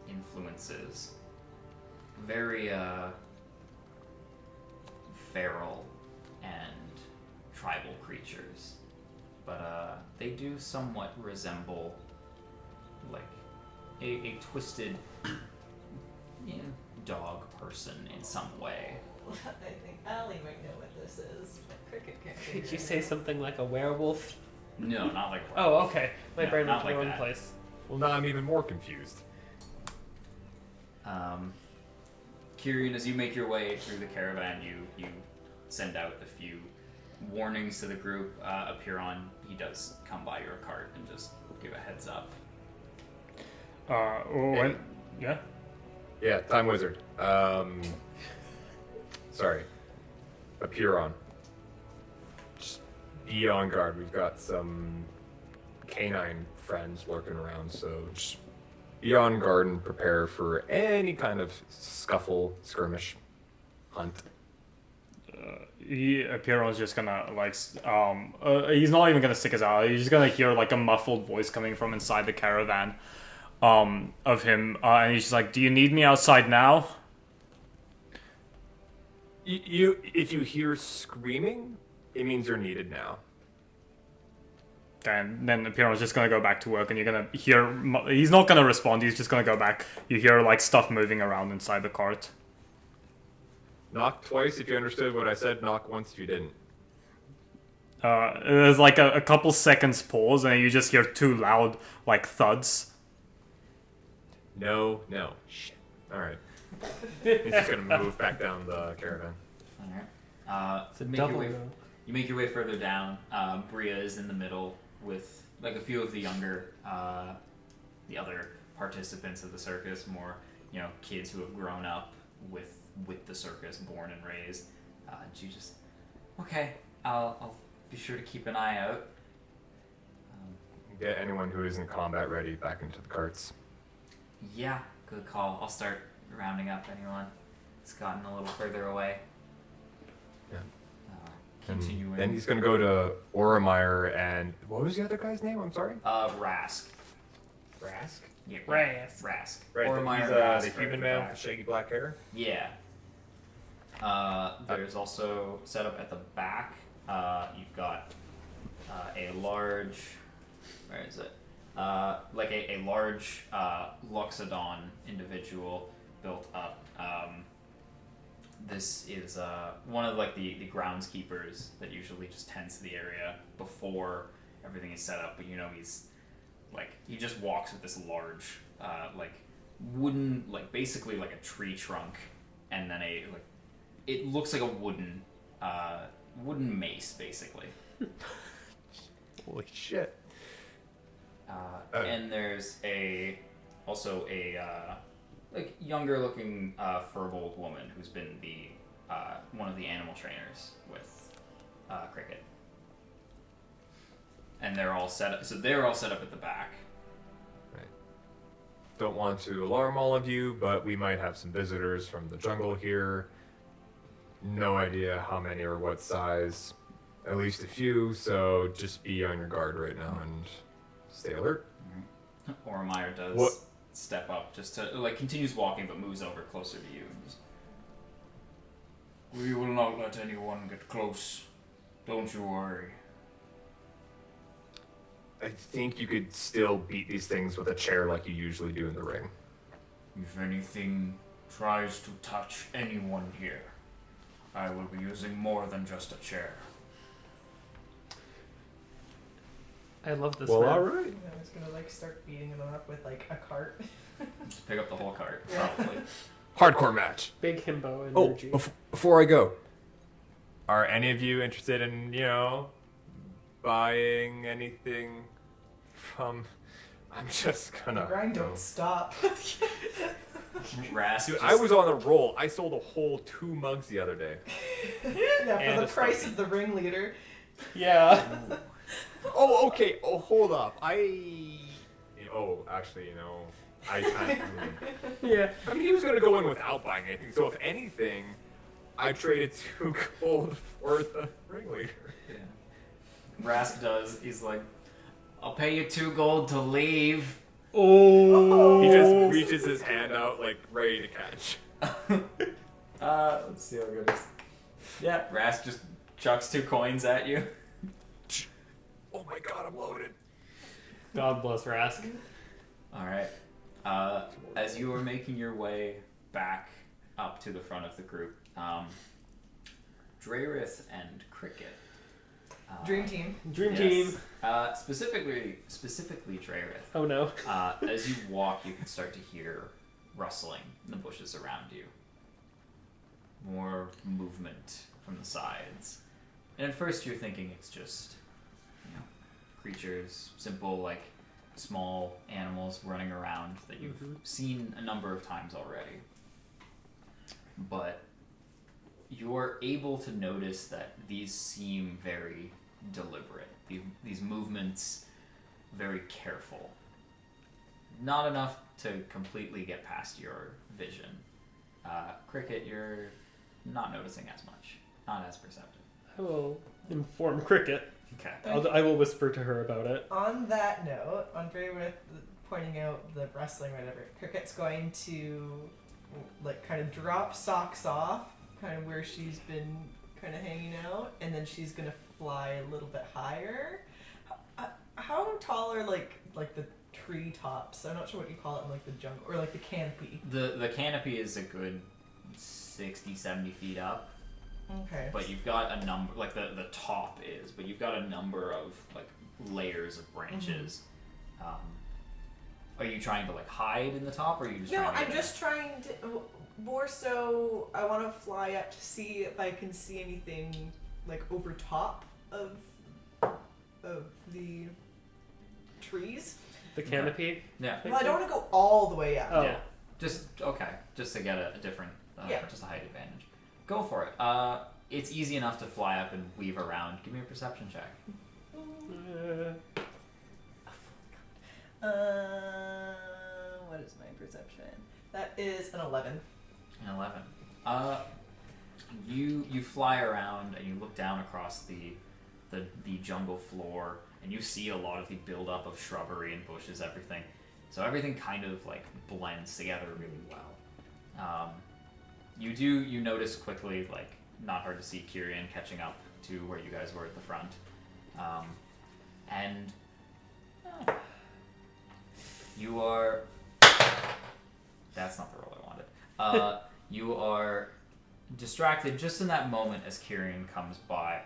influences. Very feral and tribal creatures. But they do somewhat resemble like a twisted dog person in some way. I think Allie might know what this is, but Cricket can't. Did you say something like a werewolf? No, not like Oh, okay. My No, brain not went to the like wrong that. place. Well, now I'm even more confused. Kieran, as you make your way through the caravan, you send out a few warnings to the group. Apiron, he does come by your cart and just give a heads up. Yeah? Yeah, Time Wizard. Sorry. Appear on. Just be on guard. We've got some canine friends lurking around, so just be on guard and prepare for any kind of scuffle, skirmish, hunt. Pierron's just gonna he's not even gonna stick his out. He's just gonna hear like a muffled voice coming from inside the caravan. of him, and he's just like, "Do you need me outside now?" If you hear screaming, it means you're needed now. And then Piran's just gonna go back to work, and you're gonna hear. He's not gonna respond. He's just gonna go back. You hear like stuff moving around inside the cart. Knock twice if you understood what I said. Knock once if you didn't. There's like a couple seconds pause, and you just hear two loud like thuds. No. Shit. All right. He's just gonna move back down the caravan. Alright. It's a Make double your way, go. you make your way further down. Bria is in the middle with like a few of the younger, the other participants of the circus, more, kids who have grown up with the circus, born and raised. And she just, okay, I'll be sure to keep an eye out. Get anyone who isn't combat ready back into the carts. Yeah, good call. I'll start rounding up anyone that's gotten a little further away. Yeah. Continuing. Then he's gonna go to Oromire and what was the other guy's name? I'm sorry. Rask. Rask. Yeah, Rask. Rask. Right. Oromire He's Rask, the human right man back. with the shaggy black hair. Yeah. There's also set up at the back. You've got a large. Where is it? Like a large Loxodon individual built up. This is one of like the groundskeepers that usually just tends to the area before everything is set up. But he's like he just walks with this large like wooden, like basically like a tree trunk, and then it looks like a wooden mace basically. Holy shit. And there's also a like younger looking furbolg woman who's been the one of the animal trainers with Cricket. And they're all set up. So they're all set up at the back. Right. Don't want to alarm all of you, but we might have some visitors from the jungle here. No idea how many or what size. At least a few, so just be on your guard right now and stay alert. Oromire does What? step up just to continues walking but moves over closer to you. And just, we will not let anyone get close. Don't you worry. I think you could still beat these things with a chair like you usually do in the ring. If anything tries to touch anyone here, I will be using more than just a chair. I love this Well, man. alright. I was gonna start beating them up with a cart. Just pick up the whole cart, probably. Hardcore match. Big himbo Oh, energy. before I go, are any of you interested in, buying anything from... I'm just gonna... Grind don't stop. Rask Dude, just, I was on a roll. I sold a whole 2 mugs the other day. Yeah, And for a the price stogie. of the ringleader. Yeah. Oh, okay. Oh, hold up. Actually, I kind of... Yeah. I mean, he was going to go in without buying anything, so if anything, I traded 2 gold for the ringleader. Rask does. He's like, I'll pay you 2 gold to leave. Oh. He just reaches his hand out, ready to catch. Let's see how good it is. Yeah, Rask just chucks 2 coins at you. Oh my god, I'm loaded. God bless Rask. Alright. As you are making your way back up to the front of the group, Drayrith and Cricket. Dream team. Dream Yes. team. Specifically Drayrith. Oh no. As you walk, you can start to hear rustling in the bushes around you. More movement from the sides. And at first you're thinking it's just, creatures, simple, small animals running around that you've seen a number of times already. But you're able to notice that these seem very deliberate. These movements, very careful. Not enough to completely get past your vision. Cricket, you're not noticing as much. Not as perceptive. I will inform Cricket. Okay. I will whisper to her about it. On that note, Andre pointing out the wrestling, whatever, Cricket's going to like kind of drop Socks off, kind of where she's been kind of hanging out, and then she's gonna fly a little bit higher. How tall are like the tree tops? I'm not sure what you call it in like the jungle, or like the canopy. The canopy is a good 60, 70 feet up. Okay. But you've got a number, like the top is, but you've got a number of like layers of branches. Are you trying to like hide in the top, or are you just No, trying to I'm just trying to, more so I want to fly up to see if I can see anything like over top of the trees. The canopy? Yeah. Well, I don't want to go all the way up. Oh. Yeah. Just to get a different, just a height advantage. Go for it. It's easy enough to fly up and weave around. Give me a perception check. What is my perception? That is an 11. An 11. You fly around and you look down across the jungle floor, and you see a lot of the buildup of shrubbery and bushes, everything. So everything kind of like blends together really well. You notice quickly, like, not hard to see Kyrian catching up to where you guys were at the front. And you are... That's not the role I wanted. You are distracted just in that moment as Kyrian comes by.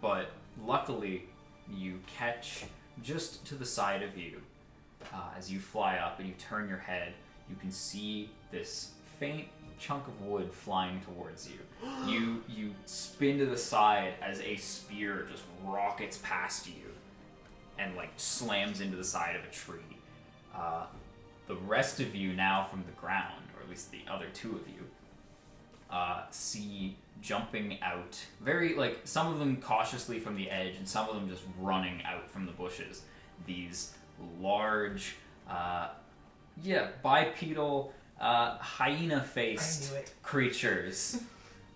But luckily, you catch just to the side of you, as you fly up and you turn your head, you can see this faint chunk of wood flying towards you. You spin to the side as a spear just rockets past you and like slams into the side of a tree. The rest of you now from the ground, or at least the other two of you, see jumping out, very like some of them cautiously from the edge and some of them just running out from the bushes, these large bipedal hyena-faced creatures,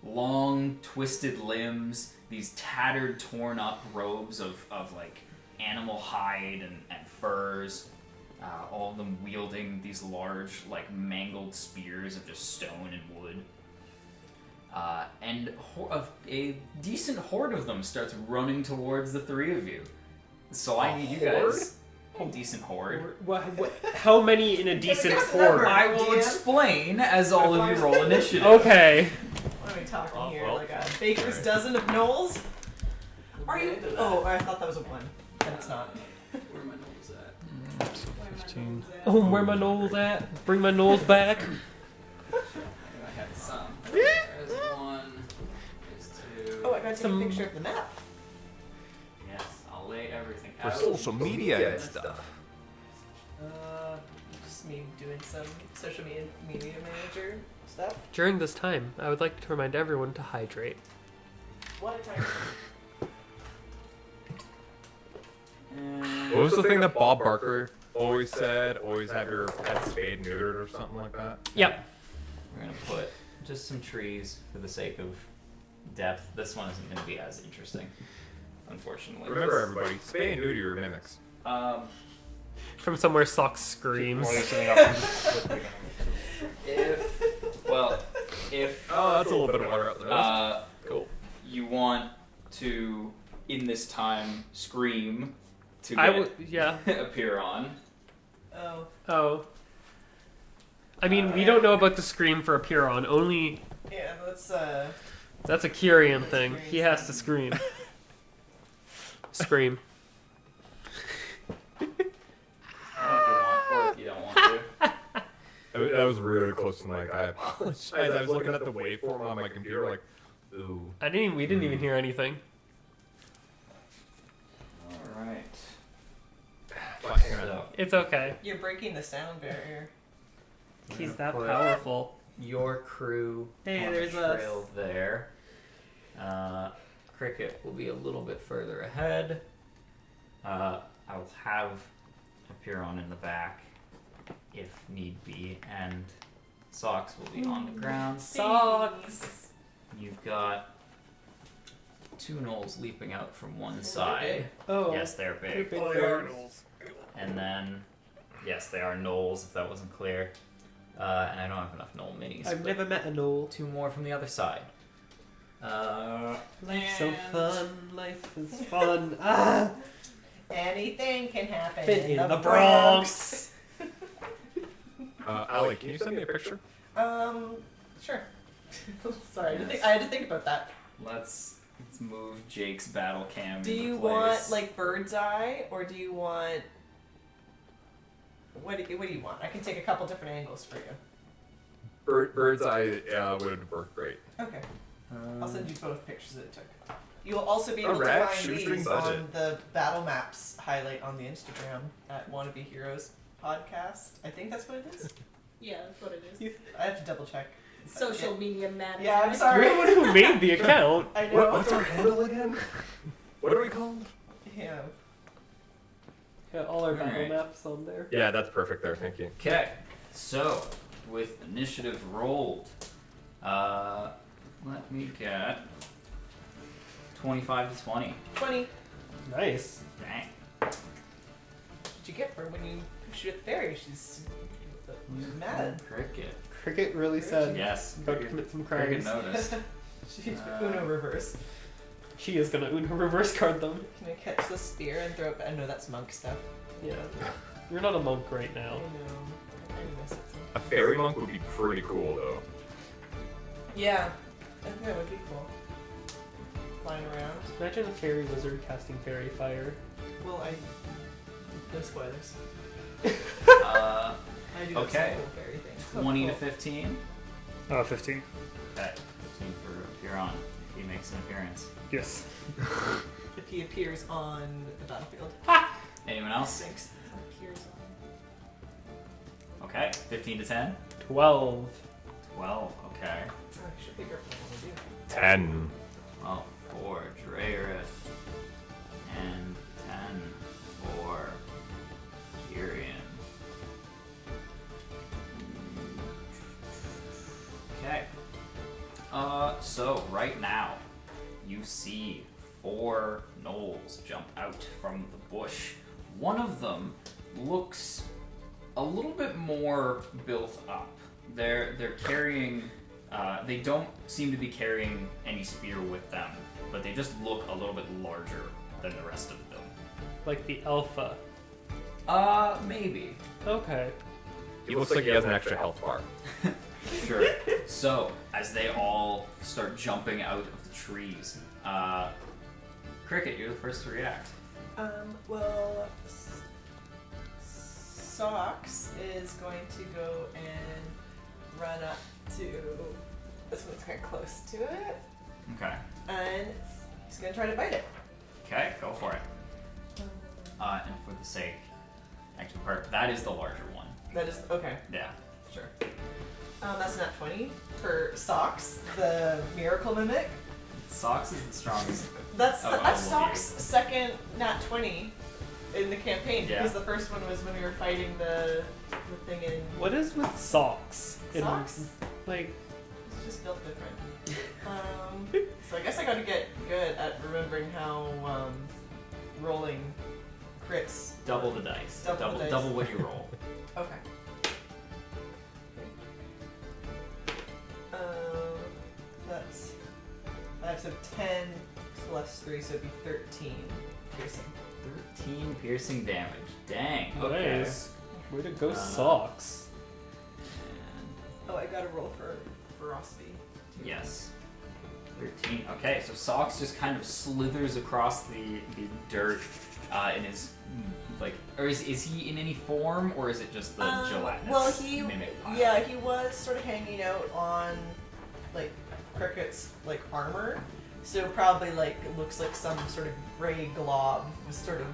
long twisted limbs, these tattered, torn up robes of like animal hide and furs, all of them wielding these large like mangled spears of just stone and wood. And a decent horde of them starts running towards the three of you. So I need you guys. A decent horde. How many in a decent horde? I will explain as all of you roll initiative. Okay. What are we talking here? Like a baker's dozen of Gnolls? Are you? Oh, I thought that was a 1. And it's not. Where are my Gnolls at? 15. Oh, where my Gnolls at? Bring my Gnolls back. I had some. There's one. There's two. Oh, I got to take a picture of the map. Yes, I'll lay everything For out. social media and stuff. Just me doing some social media manager stuff. During this time, I would like to remind everyone to hydrate. What a time. What was the thing that Bob Barker always said? Always have your pet spayed neutered or something like that? Yep. We're gonna put just some trees for the sake of depth. This one isn't gonna be as interesting, unfortunately. Remember, everybody, spay and neuter your mimics. From somewhere, Socks screams. If Oh, that's a little bit of water out there. cool. You want to, in this time, scream to I get would, yeah. appear on. Oh. Oh. I mean, we don't know about the scream for a Puron. Only Yeah, that's that's a Kyrian thing. He has to scream. Scream. If you want, or if you don't want to. That was really close to the mic. I apologize. I was looking at the waveform on my computer, like, ooh. We didn't even hear anything. All right. So, It's okay. you're breaking the sound barrier. He's that powerful. Your crew Hey, on there's the us. trail there. Cricket will be a little bit further ahead. I will have Apiron in the back if need be, and Socks will be on the ground. Socks. You've got two Gnolls leaping out from one side. big. Oh. Yes, they're big. Big And then, yes, they are Gnolls, if that wasn't clear. And I don't have enough Gnoll minis. I've but never met a Gnoll. 2 more from the other side. Life's so And- fun. Life is fun. Ah! Anything can happen Been in the Bronx. Allie, can you send me a picture? Sure. Sorry, I had to think about that. Let's move Jake's battle cam. Do into you place. want like bird's eye, or do you want what do you want? I can take a couple different angles for you. Bird's eye would work great. Okay, I'll send you both pictures that it took. You'll also be able to Alright, find shoestring these budget. on the battle maps highlight on the Instagram at Wannabe Heroes podcast. I think that's what it is. Yeah, that's what it is. I have to double check. Social media manager. Yeah, I'm sorry. You're the one who made the account. I know. What's our handle again? What are we called? Yeah. Got all our battle Alright. maps on there. Yeah, that's perfect there. Thank you. Okay, so with initiative rolled, let me get 25 to 20. 20. Nice. Dang. What'd you get for when you shoot at the fairy? She's mad. Cricket. Cricket really said Yes. about to commit some Cricket crimes. noticed. She's Uno reverse. She is gonna Uno reverse card them. Can I catch the spear and throw it? I know that's monk stuff. Yeah. You're not a monk right I now. know. I miss it. A fairy monk would be pretty cool, though. Yeah, I think that would be cool. Flying around. Imagine a fairy wizard casting fairy fire. Well, no spoilers. Uh, I do Okay. have some cool fairy things. 20 to Cool. 15. 15. Okay, 15 for Huron. If he makes an appearance. Yes. If he appears on the battlefield. Anyone else? Sinks. Appears on. Okay, 15 to 10. 12. 12, okay. Oh, I should figure out what I want to do. 10. Well, 4 Drayrith. And 10 for Tyrion. Okay. So right now, you see 4 Gnolls jump out from the bush. One of them looks a little bit more built up. They're carrying. They don't seem to be carrying any spear with them, but they just look a little bit larger than the rest of them. Like the alpha. Maybe. Okay. He looks like he has an extra health bar. Sure. So, as they all start jumping out of the trees, Cricket, you're the first to react. Well, Socks is going to go and run up to this one's kind of close to it, Okay. and he's going to try to bite it. Okay, go for it. And for the sake, actually, that is the larger one. That is okay. Yeah. Sure. That's not 20 for Socks, the miracle mimic. Socks is the strongest. That's Oh, that's well, Socks' second nat 20 in the campaign Yeah. because the first one was when we were fighting the thing in What is with socks? Socks. Like, It's just built different. So I guess I got to get good at remembering how rolling crits. Double the dice. Double the dice. Double what you roll. Okay. That's so 10 plus 3, so it'd be 13 piercing. 13 piercing damage. Dang. Okay. nice. Way to go, Uh, socks. And Oh, I got to roll for ferocity. too. yes. 13. Okay, so Socks just kind of slithers across the dirt in his, like, or is he in any form, or is it just the gelatinous Well, he mimic pile? yeah, he was sort of hanging out on like Cricket's like armor, so probably like it looks like some sort of gray glob was sort of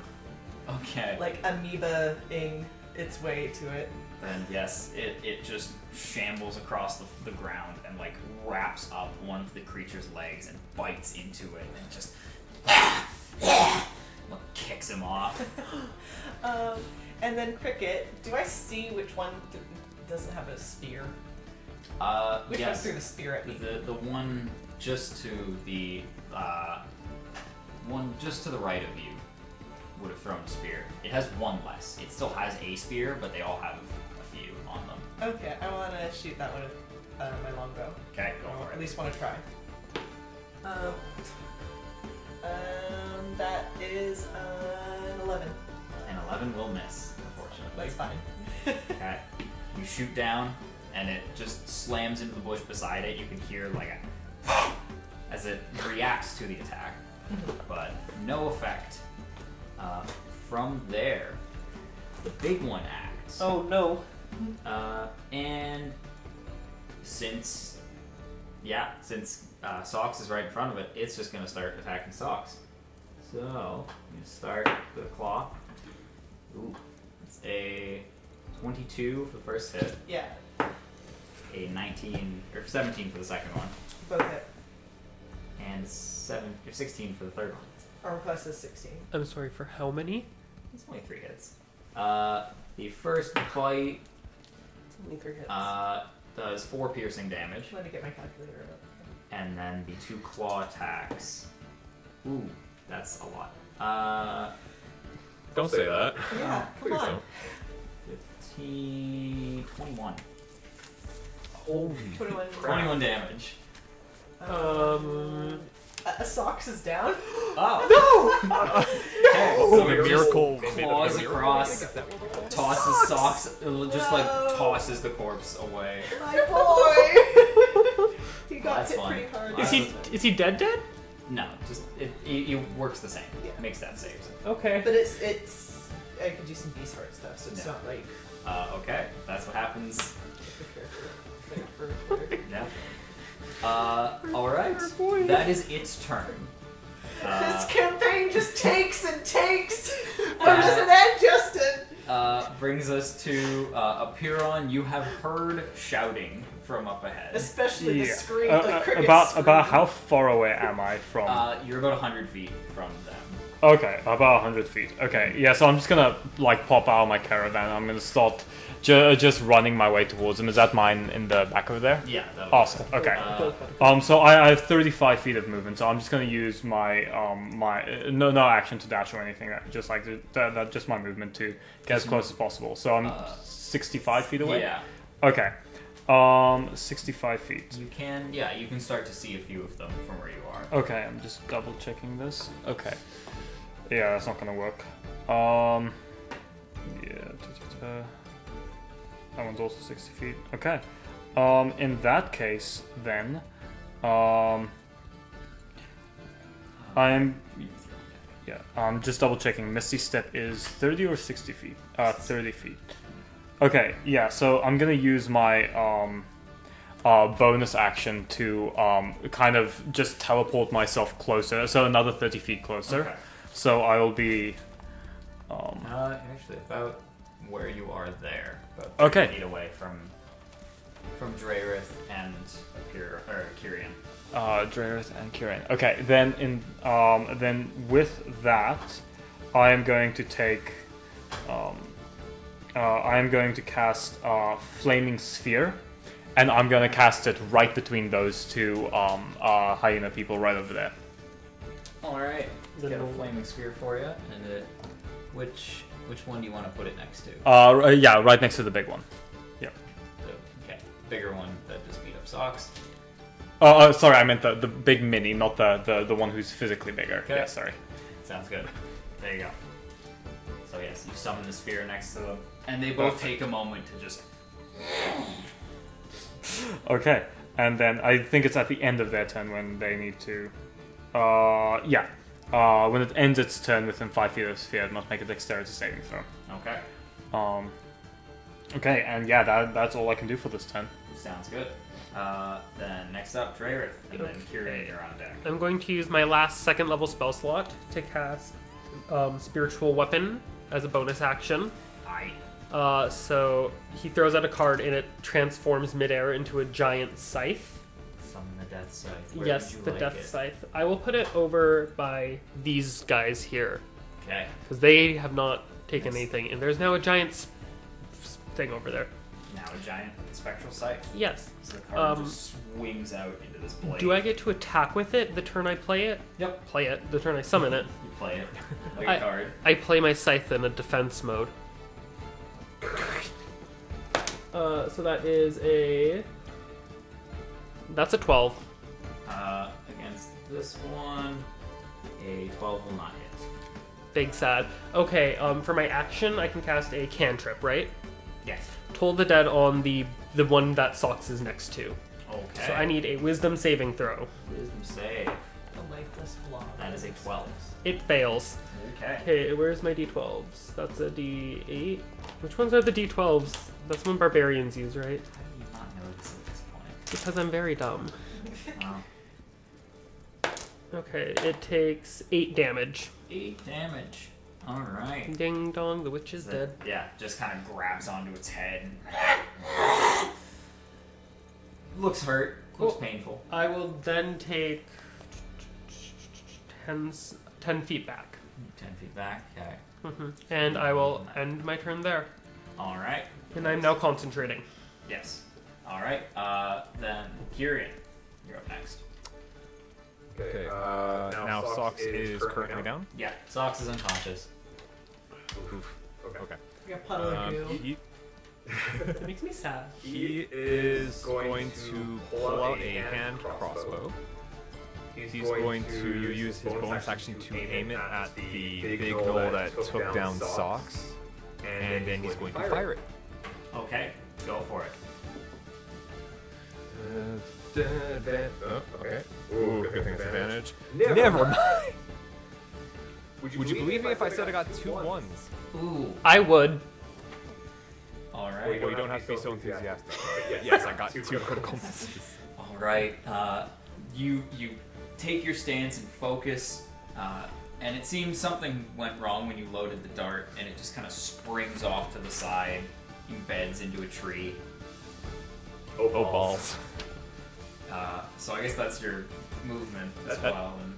Okay. like amoeba-ing its way to it. Then yes, it just shambles across the ground and like wraps up one of the creature's legs and bites into it and just kicks him off. And then Cricket, do I see which one doesn't have a spear? Which one Yes, threw the spear at me? the one just to the right of you. would have thrown a spear. It has one less. It still has a spear, but they all have a few on them. Okay, I want to shoot that one with my longbow. Okay, go for At it. least want to try. That is an 11. An 11 will miss, unfortunately. That's fine. Okay. You shoot down, and it just slams into the bush beside it. You can hear like a as it reacts to the attack, but no effect. From there, the big one acts. Oh no. And since Socks is right in front of it, it's just gonna start attacking Socks. So you start with a claw. Ooh, it's a 22 for the first hit. Yeah, A 19 or 17 for the second one, both hit. and 16 for the third one. Armor class is 16. I'm sorry, for how many? It's only 3 hits. The first bite It's only 3 hits. does 4 piercing damage, I'm going to get my calculator up. and then the 2 claw attacks. Ooh, that's a lot. Don't say that. Yeah, come Please on. don't. 15, 21. Holy. 21. 21 damage. Socks is down. Oh! Okay, so the it just miracle. claws across, tosses Socks, just like tosses the corpse away. My boy! He got That's hit fine. pretty hard. Is he dead? No, just it works the same. Yeah. Makes that saves. Okay. But it's I could do some beast heart stuff, so it's Yeah. not like Okay, that's what happens. Yeah. Alright. That is its turn. this campaign just takes and takes. I'm just an end, Justin. Brings us to Apiron. You have heard shouting from up ahead. Especially the Yeah. scream, the cricket about scream. how far away am I from? You're about 100 feet from them. Okay, about 100 feet. Okay, yeah, so I'm just gonna like pop out of my caravan. I'm gonna start just running my way towards them. Is that mine in the back over there? Yeah. That'll Awesome. Okay. So I have 35 feet of movement, so I'm just gonna use my no action to dash or anything. Just like just my movement to get as close as possible. So I'm 65 feet away. Yeah. Okay. 65 feet. You can start to see a few of them from where you are. Okay, I'm just double checking this. Okay. Yeah, that's not gonna work. Yeah. That one's also 60 feet. Okay. In that case, then, I'm just double checking. Misty Step is 30 or 60 feet? 30 feet. Okay, yeah, so I'm gonna use my bonus action to kind of just teleport myself closer, so another 30 feet closer. Okay. So I will be. Actually, about where you are there. About 30 Okay. feet away from Drayrith and Kyrian. Drayrith and Kieran. Okay, then then with that, I am going to take. I am going to cast Flaming Sphere, and I'm going to cast it right between those two hyena people right over there. Alright. Let's get a flaming sphere for you. And which one do you want to put it next to? Yeah, right next to the big one. Yep. Okay. Bigger one that just beat up Socks. Sorry, I meant the big mini, not the one who's physically bigger. Okay. Yeah, sorry. Sounds good. There you go. So yes, you summon the sphere next to them. And they both take a moment to just... Okay, and then I think it's at the end of their turn when they need to... when it ends its turn within 5 feet of the sphere, it must make a dexterity saving throw. Okay. Okay, and yeah, that's all I can do for this turn. Sounds good. Then next up, Drayrith. And then Kyrian, you're on deck. I'm going to use my last second level spell slot to cast Spiritual Weapon as a bonus action. Aye. So he throws out a card and it transforms midair into a giant scythe. Summon the Death Scythe. Where Yes, would you the like Death it? Scythe. I will put it over by these guys here Okay. because they have not taken Nice. anything, and there's now a giant thing over there. Now a giant spectral scythe. Yes. So the card just swings out into this blade. Do I get to attack with it the turn I play it? Yep. Play it the turn I summon it. You play it. Like a card. I play my scythe in a defense mode. So that is that's a 12. Against this one, a 12 will not hit. Big sad. Okay, for my action, I can cast a cantrip, right? Yes. Toll the Dead on the one that Socks is next to. Okay. So I need a Wisdom saving throw. Wisdom save. A lifeless blob. That is a 12. It fails. Okay. Okay, where's my d12s? That's a d8. Which ones are the d12s? That's one barbarians use, right? How do you not know this at this point? Because I'm very dumb. Wow. Okay, it takes 8 damage. 8 damage. Alright. Ding dong, the witch is dead. Yeah, just kind of grabs onto its head. Looks hurt. Looks painful. I will then take 10 feet back. 10 feet back. Okay. And I will end my turn there. Alright. And I'm now concentrating. Yes. Alright. Then Kyrian, you're up next. Okay. Now Socks is currently down. Yeah, Socks is unconscious. Oof. Okay. We got puddle of goo. It makes me sad. He is going to pull out a hand crossbow. He's going to use his bonus action to aim it at the big gnoll that took down Socks, and then he's going to fire it. Okay, go for it. Oh, okay. Ooh, good thing it's advantage. Never mind. Would you believe me if I said I got 2 ones? Ooh. I would. Alright. Well, you don't have to be so enthusiastic. Yes, I got 2 critical misses. Alright. You take your stance and focus, and it seems something went wrong when you loaded the dart, and it just kind of springs off to the side, embeds into a tree. Oh, balls. So I guess that's your movement as well. And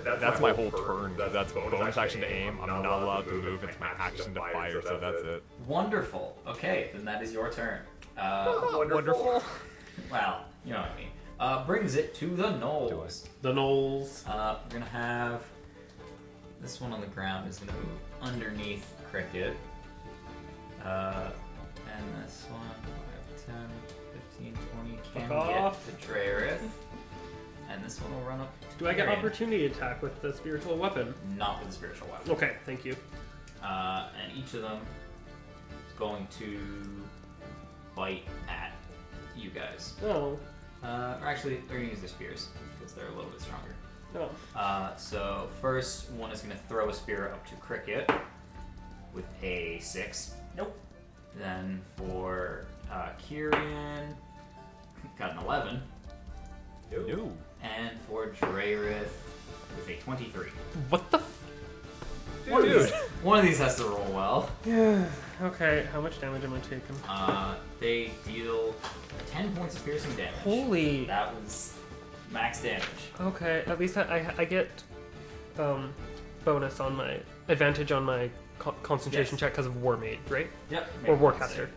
That's my whole turn. That's bonus action to aim. I'm not allowed to move. It's my action to fire, so that's it. wonderful. Okay, then that is your turn. Wonderful. Well, you know what I mean. Brings it to the Gnolls. The Gnolls. We're gonna have this one on the ground is gonna move underneath Cricket. And this one, 5, 10, 15, 20 can Fuck off. get to Drareth. And this one will run up to Do I get Tyrion. opportunity attack with the spiritual weapon? Not with the spiritual weapon. Okay, thank you. And each of them is going to bite at you guys. Oh. Or actually, they're going to use their spears because they're a little bit stronger. Oh. So first one is going to throw a spear up to Cricket with a 6. Nope. Then for Kyrian, got an 11. No. And for Drareth with a 23. What the One of these has to roll well. Yeah. Okay, how much damage am I taking? They deal 10 points of piercing damage. Holy. That was max damage. Okay, at least I get bonus on my advantage on my concentration Yes. check because of War Mage, right? Yep. Or Warcaster.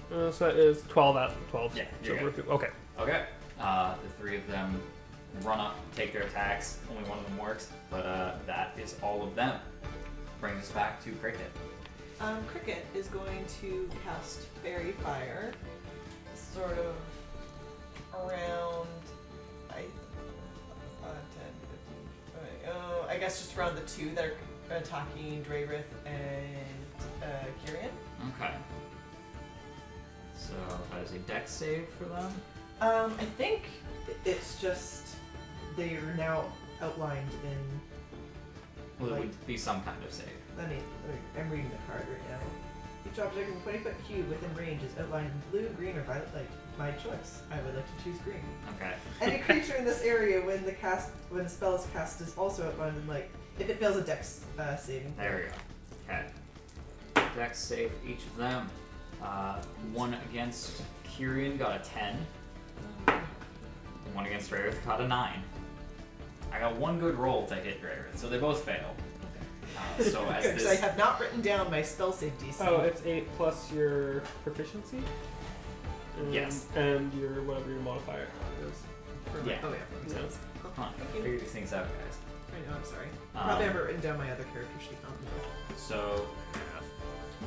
So that is 12 out of 12. Yeah, So you're we're good. good. Okay. Okay. The 3 of them run up, take their attacks. Only one of them works, but that is all of them. Brings us back to Cricket. Cricket is going to cast Fairy Fire, sort of around 10, 15, I guess just around the 2 that are attacking Drareth and Kyrian. Okay. So that is a dex save for them. I think it's just they are now outlined in. Well, it would be some kind of save. I'm reading the card right now. Each object in a 20-foot cube within range is outlined in blue, green, or violet light. My choice. I would like to choose green. Okay. Any creature in this area when the spell is cast is also outlined in light. If it fails a dex saving. There we go. Okay. Dex save for each of them. One against Kyrian got a 10. One against Drareth got a 9. I got one good roll to hit Drareth, so they both fail. So as Because I this, have not written down my spell save DC. Oh, it's 8 plus your proficiency? Yes. And your whatever your modifier is. yeah. Oh yeah. Yeah. Come on, figure these things out, guys. I know, I'm sorry. I probably haven't written down my other character sheet. So,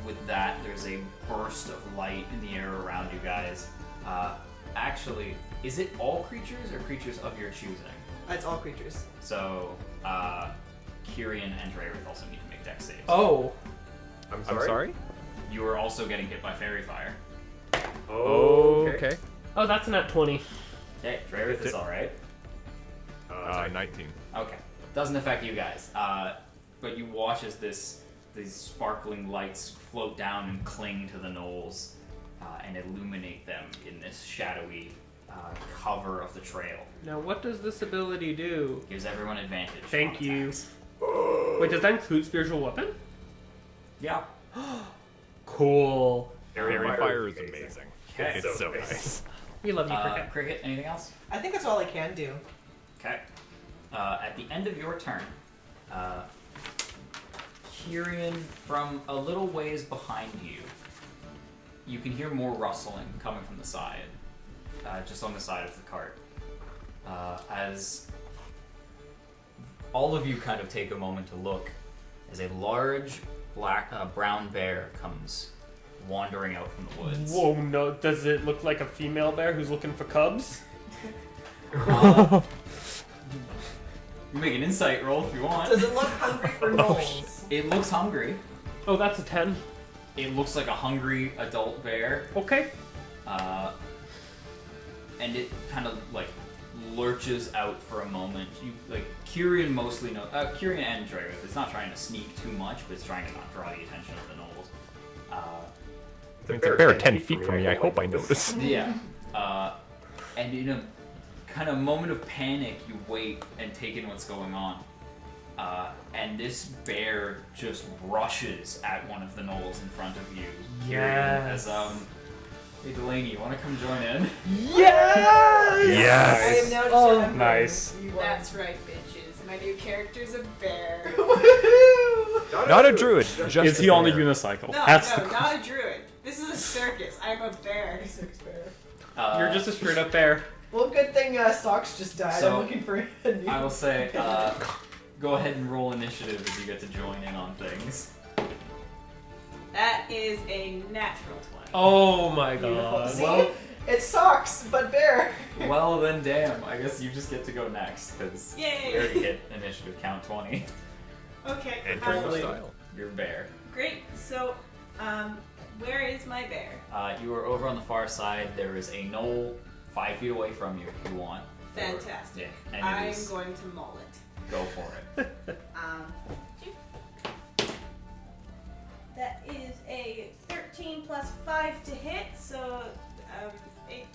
with that, there's a burst of light in the air around you guys. Actually, is it all creatures or creatures of your choosing? It's all creatures. So, Kyrian and Dreyerith also need to make dex saves. Oh. I'm sorry? You are also getting hit by fairy fire. Okay. Oh, that's not 20. Okay, Dreyerith is alright. 19. Okay. Doesn't affect you guys. But you watch as these sparkling lights float down and cling to the gnolls and illuminate them in this shadowy cover of the trail. Now, what does this ability do? Gives everyone advantage. Thank on you. attacks. Wait, does that include spiritual weapon? Yeah. Cool. Fairy fire is amazing. Okay. It's so nice. We love you, Cricket. Cricket, anything else? I think that's all I can do. Okay. At the end of your turn, Kyrian, from a little ways behind you, you can hear more rustling coming from the side, just on the side of the cart. As all of you kind of take a moment to look, as a large brown bear comes wandering out from the woods. Whoa, no. Does it look like a female bear who's looking for cubs? You make an insight roll if you want. Does it look hungry for gnolls? It looks hungry. Oh, that's a 10. It looks like a hungry adult bear. Okay. And it kind of like lurches out for a moment. You like Kyrian mostly know Kyrian and Dreyerith. It's not trying to sneak too much, but it's trying to not draw the attention of the gnolls. It's a bear 10 feet from me. I hope I notice. Yeah. And in a kind of moment of panic, you wait and take in what's going on. And this bear just rushes at one of the gnolls in front of you. Yes. As hey Delaney, you want to come join in? Yes! Yes! I am now just Oh, remembering nice. you are- That's right, bitches. My new character's a bear. Woohoo! Not a druid. Just Is he a on a bear. unicycle? No, That's no, the not a druid. This is a circus. I'm a bear. Six bear. You're just a straight up bear. Well, good thing Stocks just died. So, I'm looking for a new. I will say, go ahead and roll initiative as you get to join in on things. That is a natural 20. Oh my Beautiful. god. See? Well- It's Socks, but bear. Well then, damn. I guess you just get to go next because you Yay! already hit initiative count 20. Okay. Entering the style. You're bear. Great. So, where is my bear? You are over on the far side. There is a gnoll 5 feet away from you if you want. Fantastic. Yeah, and I'm it is, going to maul it. go for it. That is a 13 plus 5 to hit, so 8.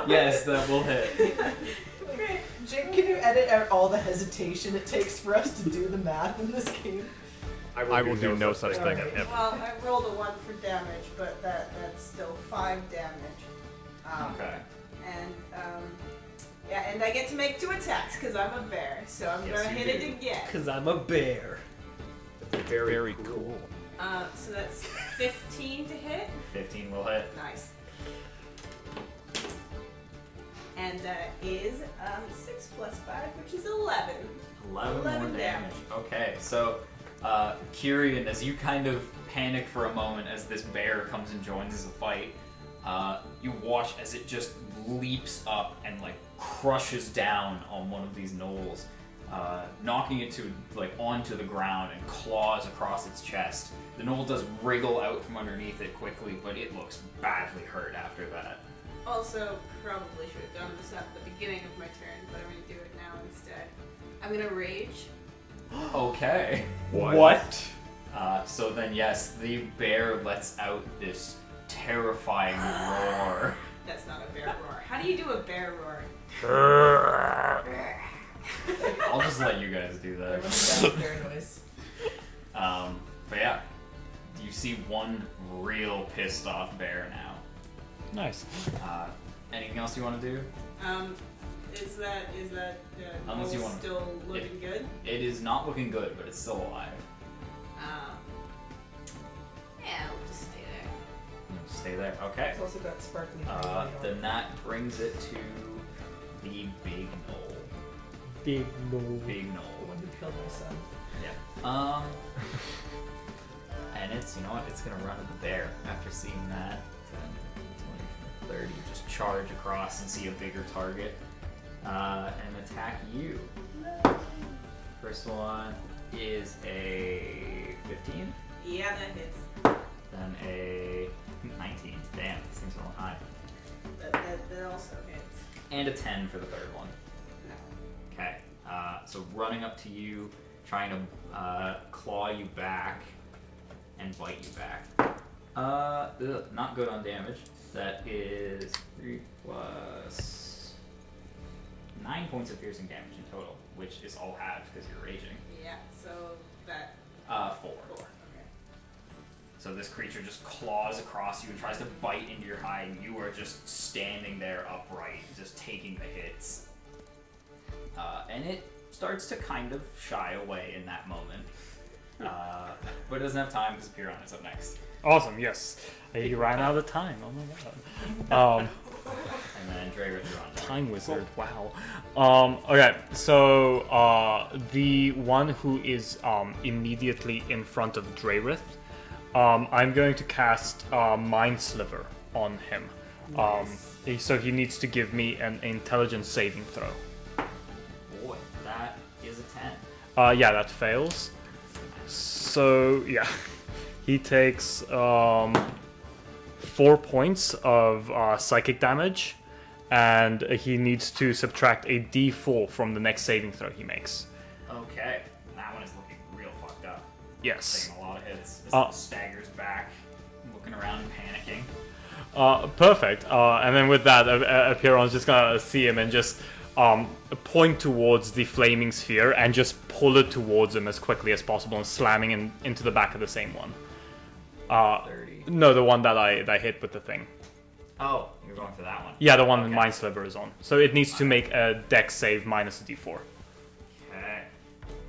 Yes, that will hit. Great. Jake, can you edit out all the hesitation it takes for us to do the math in this game? I will do no such thing. Okay. ever. Well, I rolled a 1 for damage, but that's still 5 damage. Okay. And yeah, and I get to make 2 attacks because I'm a bear, so I'm Yes, gonna you hit do. it again. Because I'm a bear. Very cool. So that's 15 to hit. 15 will hit. Nice. And that is 6 plus 5, which is 11. 11 more 11 damage. damage. Okay, so Kyrian, as you kind of panic for a moment as this bear comes and joins the fight, you watch as it just leaps up and like crushes down on one of these gnolls, knocking it to like onto the ground and claws across its chest. The gnoll does wriggle out from underneath it quickly, but it looks badly hurt after that. Also, probably should have done this at the beginning of my turn, but I'm gonna do it now instead. I'm gonna rage. Okay. What? So then, yes, the bear lets out this terrifying roar. That's not a bear roar. How do you do a bear roar? I'll just let you guys do that. Everyone's down bear noise. But yeah, you see one real pissed off bear now. Nice. Anything else you want to do? Is that Unless you gnoll wanna- still looking good? It is not looking good, but it's still alive. Yeah, we'll just stay there. Stay there. Okay. It's also got sparkling light on it. Then that brings it to the big Gnoll. Big Gnoll. Big The Gnoll. one who killed my son. Yeah. And it's, you know what, it's gonna run at the bear after seeing that. 10, 20, 30, just charge across and see a bigger target. And attack you. First one is a 15, Yeah, that hits. then a 19. Damn, these things are all high. That also hits. And a 10 for the third one. Okay, so running up to you, trying to claw you back and bite you back. Not good on damage. That is 3 plus 9 points of piercing damage in total, which is all halved because you're raging. Yeah, so that 4. okay. So this creature just claws across you and tries to bite into your hide, and you are just standing there upright, just taking the hits. And it starts to kind of shy away in that moment. But it doesn't have time because Piron is up next. Awesome, yes. He ran out of time. Oh my god. And then Draven, you're on. Time wizard, wow. Okay, so the one who is immediately in front of Drayrith, I'm going to cast Mind Sliver on him. So he needs to give me an intelligence saving throw. Boy, that is a 10. Yeah, that fails. So, yeah. He takes 4 points of psychic damage, and he needs to subtract a d4 from the next saving throw he makes. Okay, that one is looking real fucked up. Yes. Taking a lot of hits. Staggers back, looking around and panicking. Perfect. And then with that, Piron's just gonna see him and just point towards the flaming sphere and just pull it towards him as quickly as possible and slamming into the back of the same one. 30. No, the one that I hit with the thing. Oh, you're going for that one. Yeah, the one that Mind Sliver is on. So it needs to make a dex save minus a d4. Okay.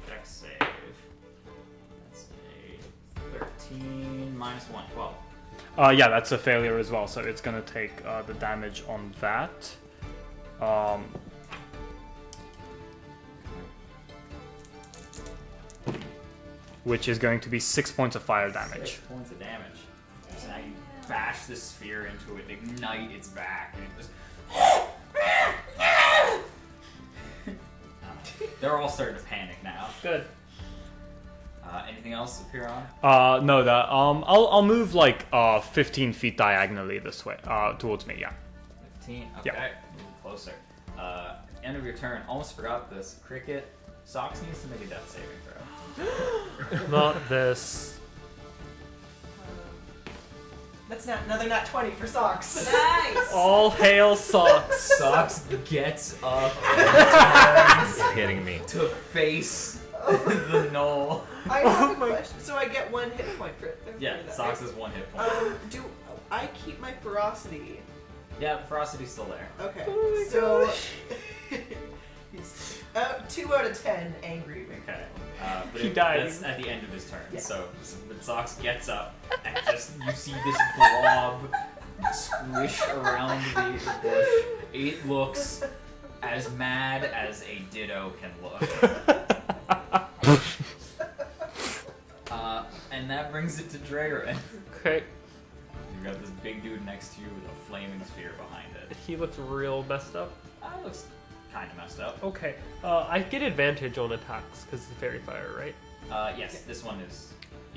Dex save. That's a 13 minus 1, 12. Yeah, that's a failure as well, so it's gonna take the damage on that. Which is going to be 6 points of fire damage. 6 points of damage. So now you bash this sphere into it, ignite its back, and it just... They're all starting to panic now. Good. Anything else appear on? No, that I'll move like 15 feet diagonally this way, towards me. Yeah. 15. Okay. Yeah. Move closer. End of your turn. Almost forgot this. Cricket. Socks needs to make a death saving throw. Not this. That's not another nat 20 for Socks. Nice! All hail Socks. Socks gets up You're kidding me. to face the Gnoll. I have a question. So I get 1 hit point for Yeah, that, Socks right? is 1 hit point. Do I keep my ferocity? Yeah, Ferocity's still there. Okay. Oh my So he's 2 out of 10 angry. Okay. But He died. That's at the end of his turn. Yeah. So when Socks gets up, and just you see this blob squish around the bush. It looks as mad as a Ditto can look. And that brings it to Dragon. Okay. You've got this big dude next to you with a flaming sphere behind it. He looks real messed up. It looks kind of messed up. Okay. I get advantage on attacks because it's fairy fire, right? Yes, this one is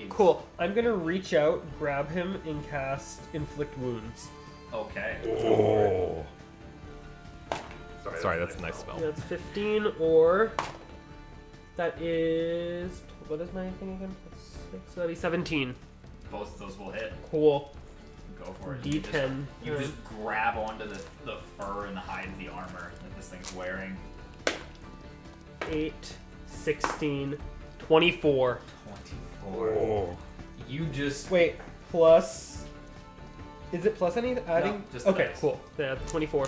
Cool. I'm gonna reach out, grab him, and cast Inflict Wounds. Okay. Oh. Sorry, that's a nice spell. That's 15, or that is what is my thing again? That's 6. That'd be 17. Both of those will hit. Cool. Go for it. D10. You just grab onto the fur and the hide of the armor that this thing's wearing. 8, 16, 24. 24. Oh. You just... Wait, plus. Is it plus any adding? No, just the okay, dice. cool. Yeah, 24.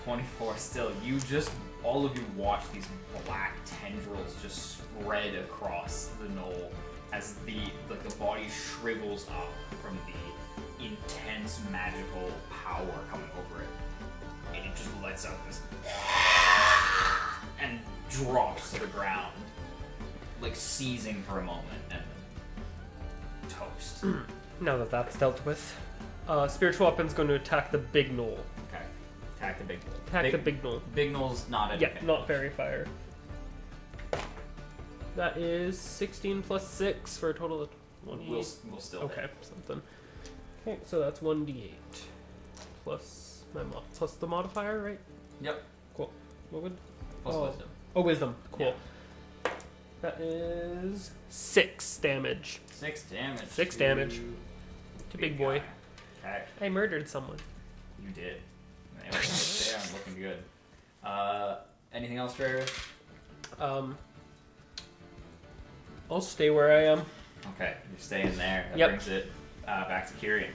24 still. You just... All of you watch these black tendrils just spread across the knoll as the body shrivels up from the intense magical power coming over it. And it just lets out this and drops to the ground, like seizing for a moment, and then toast. Now that that's dealt with, spiritual weapon's going to attack the big gnoll. Okay, attack the big gnoll. Attack the big gnoll. Big gnoll's not at Yeah, not fairy fire. That is 16 plus 6 for a total of 20. We'll still Okay, hit. something. Okay, so that's 1d8 plus plus the modifier, right? Yep. Cool. What would? Plus oh. wisdom. Oh, wisdom. Cool. That is 6 damage. 6 damage. 6 damage to big boy. Guy. Okay, I murdered someone. you did. They aren't looking good. Anything else, Trey? I'll stay where I am. Okay, you're staying there. That Yep. brings it back to Kyrian.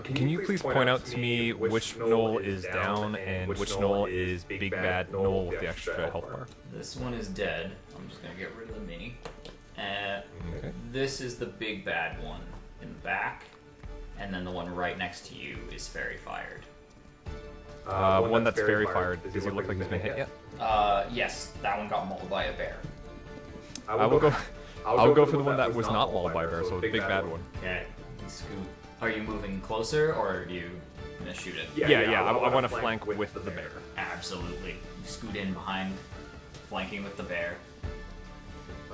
Can you please point out to me which Gnoll is down and which Gnoll is big bad Gnoll with the extra health bar? This one is dead. I'm just gonna get rid of the mini. Okay. This is the big bad one in the back, and then the one right next to you is fairy fired. One that's fairy fired. Does he look like he's been hit yet? Yes, that one got mauled by a bear. I'll go for the one that was not mauled by a bear, so the big bad one. Okay, scoot. Are you moving closer, or are you gonna shoot it? Yeah. I want to flank with the bear. Absolutely. You scoot in behind, flanking with the bear.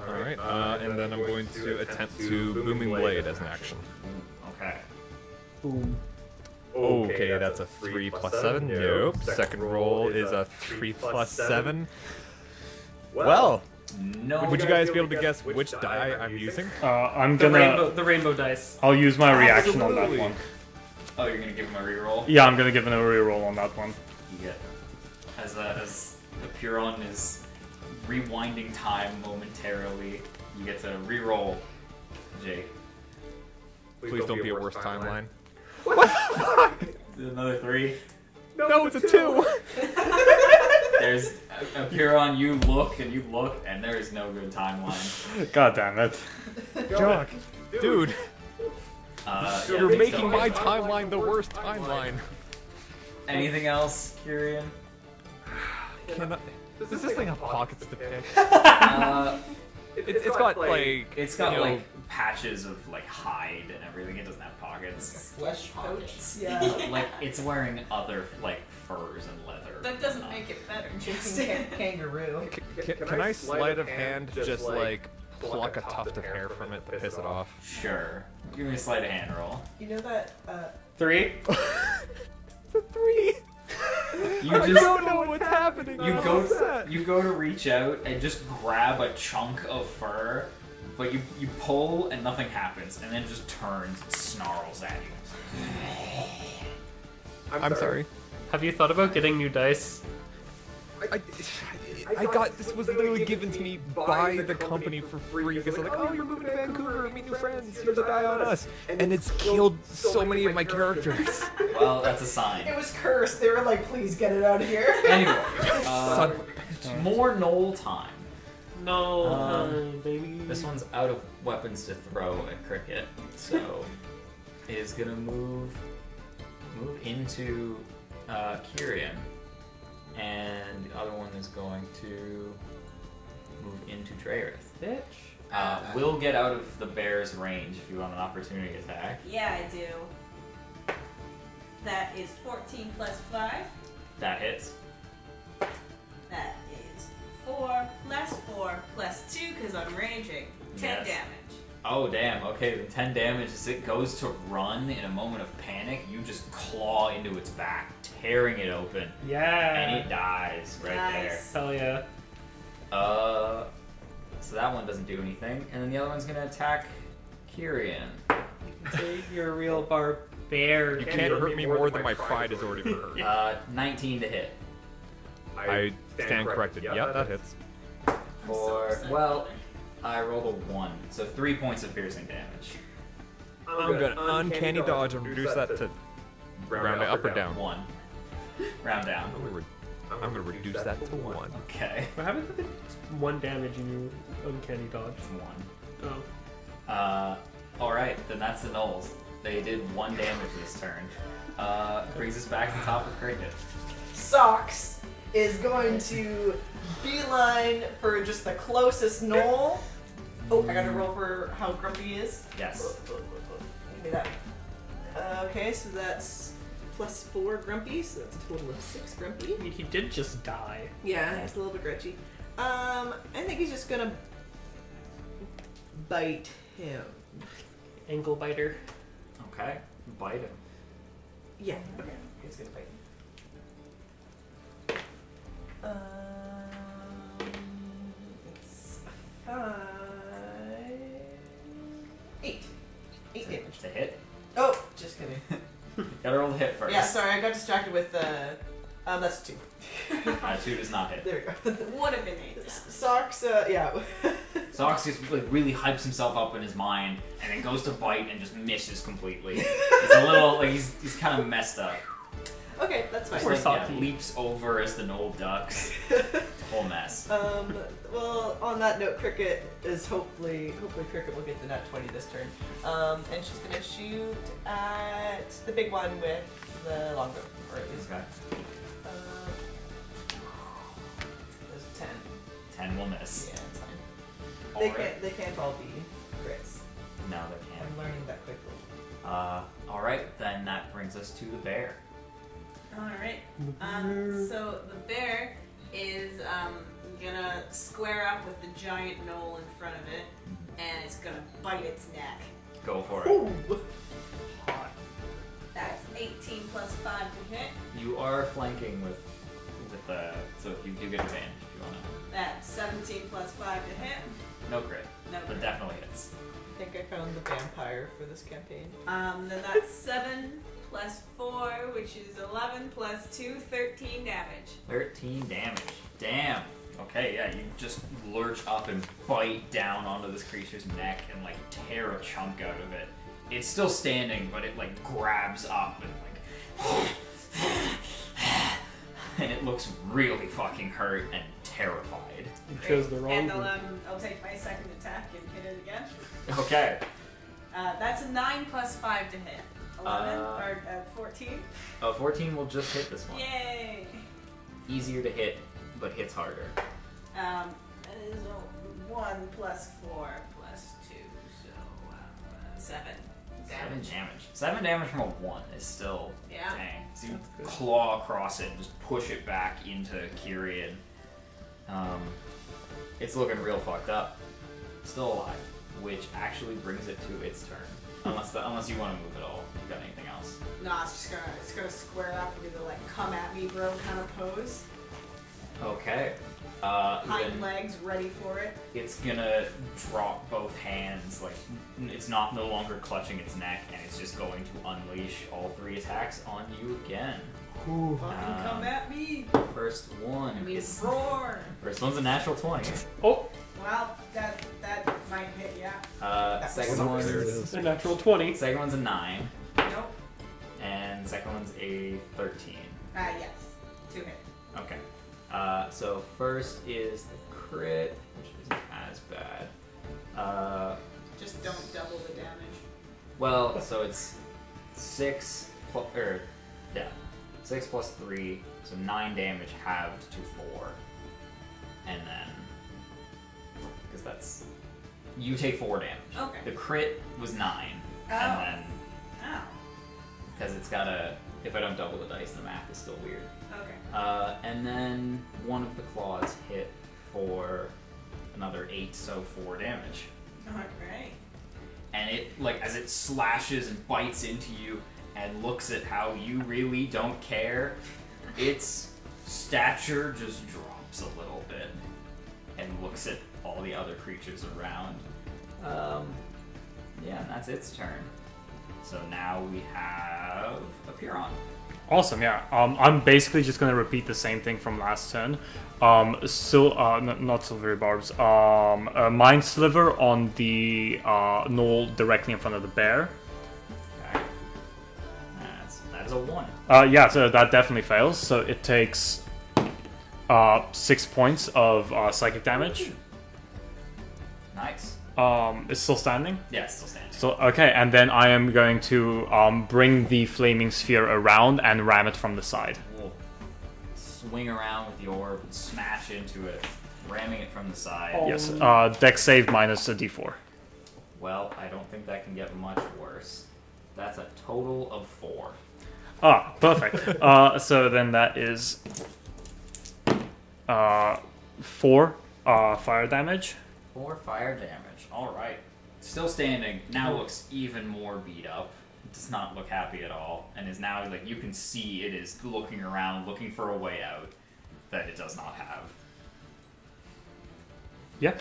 All right. And then I'm going to attempt to booming blade as an action. Okay. Boom. Okay, that's a 3 plus 7. Nope. Second roll is a 3 plus 7. Well, No. would you guys be able to guess which die I'm using? I'm The gonna. rainbow dice. I'll use my reaction on that Absolutely. one. Oh, you're gonna give him a reroll? Yeah, I'm gonna give him a reroll on that one. You get as the Puron is rewinding time momentarily. You get to reroll, Jake. Please don't be a worse timeline. Another 3. No, it's a 2. There's a Puron. You look, and there is no good timeline. God damn it. Jock, dude, Yeah, you're please making don't. my timeline the worst timeline. Anything else, Kyrian? Does this thing have pockets to pick? It's got like It's got you know, like patches of like hide and everything. It doesn't have pockets. Flesh pouch. Pockets. Yeah. Like it's wearing other like furs and leather. That doesn't make it better. Chasing kangaroo. Can I sleight of hand just like pluck a tuft of hair from it to piss it off? Sure. Give me a sleight of hand roll. You know that 3. It's a 3. You I just don't know what's happening. you I'm go upset. you go to reach out and just grab a chunk of fur, but you pull and nothing happens, and then it just turns and snarls at you. I'm sorry. Have you thought about getting new dice? I got this was literally given to me by the company for free because they're like, oh, you're moving to Vancouver, meet new friends, here's a die on us, and it's killed so many of my characters. Well, that's a sign. it was cursed. They were like, please get it out of here. Anyway, Son of a bitch. more Knoll time. No, baby. This one's out of weapons to throw at Cricket, so is gonna move into Kyrian, and the other one is going to move into Dreyerth. Bitch. We'll get out of the bear's range if you want an opportunity attack. Yeah, I do. That is 14 plus 5. That hits. That is 4 plus 4 plus 2 because I'm raging. 10 Yes. damage. Oh damn, okay, the 10 damage as it goes to run in a moment of panic, you just claw into its back, tearing it open, and Yeah. it dies right Nice. Hell yeah. there. So that one doesn't do anything, and then the other one's gonna attack Kyrian. Say you're a real barbarian. You can't hurt me more than my pride has already been hurt. 19 to hit. I stand corrected. Yep, that hits. Well, I rolled a 1, so 3 points of piercing damage. I'm gonna uncanny dodge and reduce that to round it up or down. 1. Round down. I'm gonna reduce that to 1. Okay. What happens if it's 1 damage and you uncanny dodge? 1. Oh. Alright, then that's the Gnolls. They did 1 damage this turn. Brings us back to the top of Cricket. Socks. is going to beeline for just the closest Gnoll. Oh, I gotta roll for how grumpy he is. Yes. Give me that. Okay, so that's +4 grumpy, so that's a total of 6 grumpy. I mean, he did just die. Yeah, he's a little bit grouchy. I think he's just gonna bite him. Ankle biter. Okay. Bite him. Yeah, okay. He's gonna bite him. It's 5... 8. 8 damage. To hit. Oh, just kidding. Gotta roll the hit first. Yeah, sorry, I got distracted with that's 2. 2 does not hit. There we go. Would have been 8. Socks, yeah. Sox just like really hypes himself up in his mind, and then goes to bite and just misses completely. He's a little like he's kind of messed up. Okay, that's fine. Poor Just, like, Socky. leaps over as the Gnoll ducks. Whole mess. Well, on that note, Cricket is hopefully Cricket will get the nat 20 this turn. And she's gonna shoot at the big one with the longbow, or at least Okay. there's 10. 10 will miss. Yeah, it's fine. Alright. They can't all be crits. No, they can't. I'm learning that quickly. Alright, then that brings us to the bear. Alright. So the bear is gonna square up with the giant Gnoll in front of it, and it's gonna bite its neck. Go for it. Ooh. That's 18 plus 5 to hit. You are flanking with the so you do get advantage if you wanna. That's 17 plus 5 to hit. No crit. No But crit. definitely hits. I think I found the vampire for this campaign. Then that's 7 plus 4, which is 11 plus 2, 13 damage. 13 damage. Damn. Okay, yeah, you just lurch up and bite down onto this creature's neck and like tear a chunk out of it. It's still standing, but it like grabs up and like and it looks really fucking hurt and terrified. You chose the wrong And group. I'll take my second attack and hit it again. Okay. That's a 9 plus 5 to hit. 11 or 14. 14 will just hit this one. Yay! Easier to hit, but hits harder. It is a 1 plus 4 plus 2, so 7 damage. 7 damage. 7 damage from a 1 is still Yeah. dang. So you That's good. claw across it and just push it back into Kyrian. It's looking real fucked up. Still alive, which actually brings it to its turn. Unless you want to move at all. You got anything else? No, it's gonna square up and do the like come at me bro kind of pose. Okay. Hind Then legs ready for it. it's gonna drop both hands. Like it's no longer clutching its neck, and it's just going to unleash all 3 attacks on you again. Ooh. Fucking come at me. First one. I mean is- roar. First one's a natural 20. Oh, Well, that might hit, yeah. Second Oh, one's there it is. a natural 20. Second one's a 9, Nope. and second one's a 13. Yes. 2 hit. Okay. So first is the crit, which isn't as bad. Just don't double the damage. Well, so it's 6 plus, 6 plus 3, so 9 damage halved to 4, and then because that's you take 4 damage. Okay. The crit was 9, Oh. and then Oh. because it's got a if I don't double the dice, the math is still weird. Okay. And then one of the claws hit for another 8, so 4 damage. Alright. And it, like, as it slashes and bites into you and looks at how you really don't care, its stature just drops a little bit and looks at all the other creatures around. Yeah, and that's its turn. So now we have a Piron. Awesome, yeah. I'm basically just gonna repeat the same thing from last turn. Not silvery barbs. Mind sliver on the Gnoll directly in front of the bear. Okay. That is a 1. Yeah, so that definitely fails. So it takes 6 points of psychic damage. Nice. It's still standing. Yeah, it's still standing. So okay, and then I am going to bring the flaming sphere around and ram it from the side. Cool. swing around with the orb and smash into it, ramming it from the side. Oh. Yes. Dex save minus a d4. Well, I don't think that can get much worse. That's a total of 4. Ah, perfect. So then that is 4 fire damage. 4 fire damage. All right. Still standing. Now looks even more beat up. Does not look happy at all, and is now like you can see it is looking around, looking for a way out that it does not have. Yeah.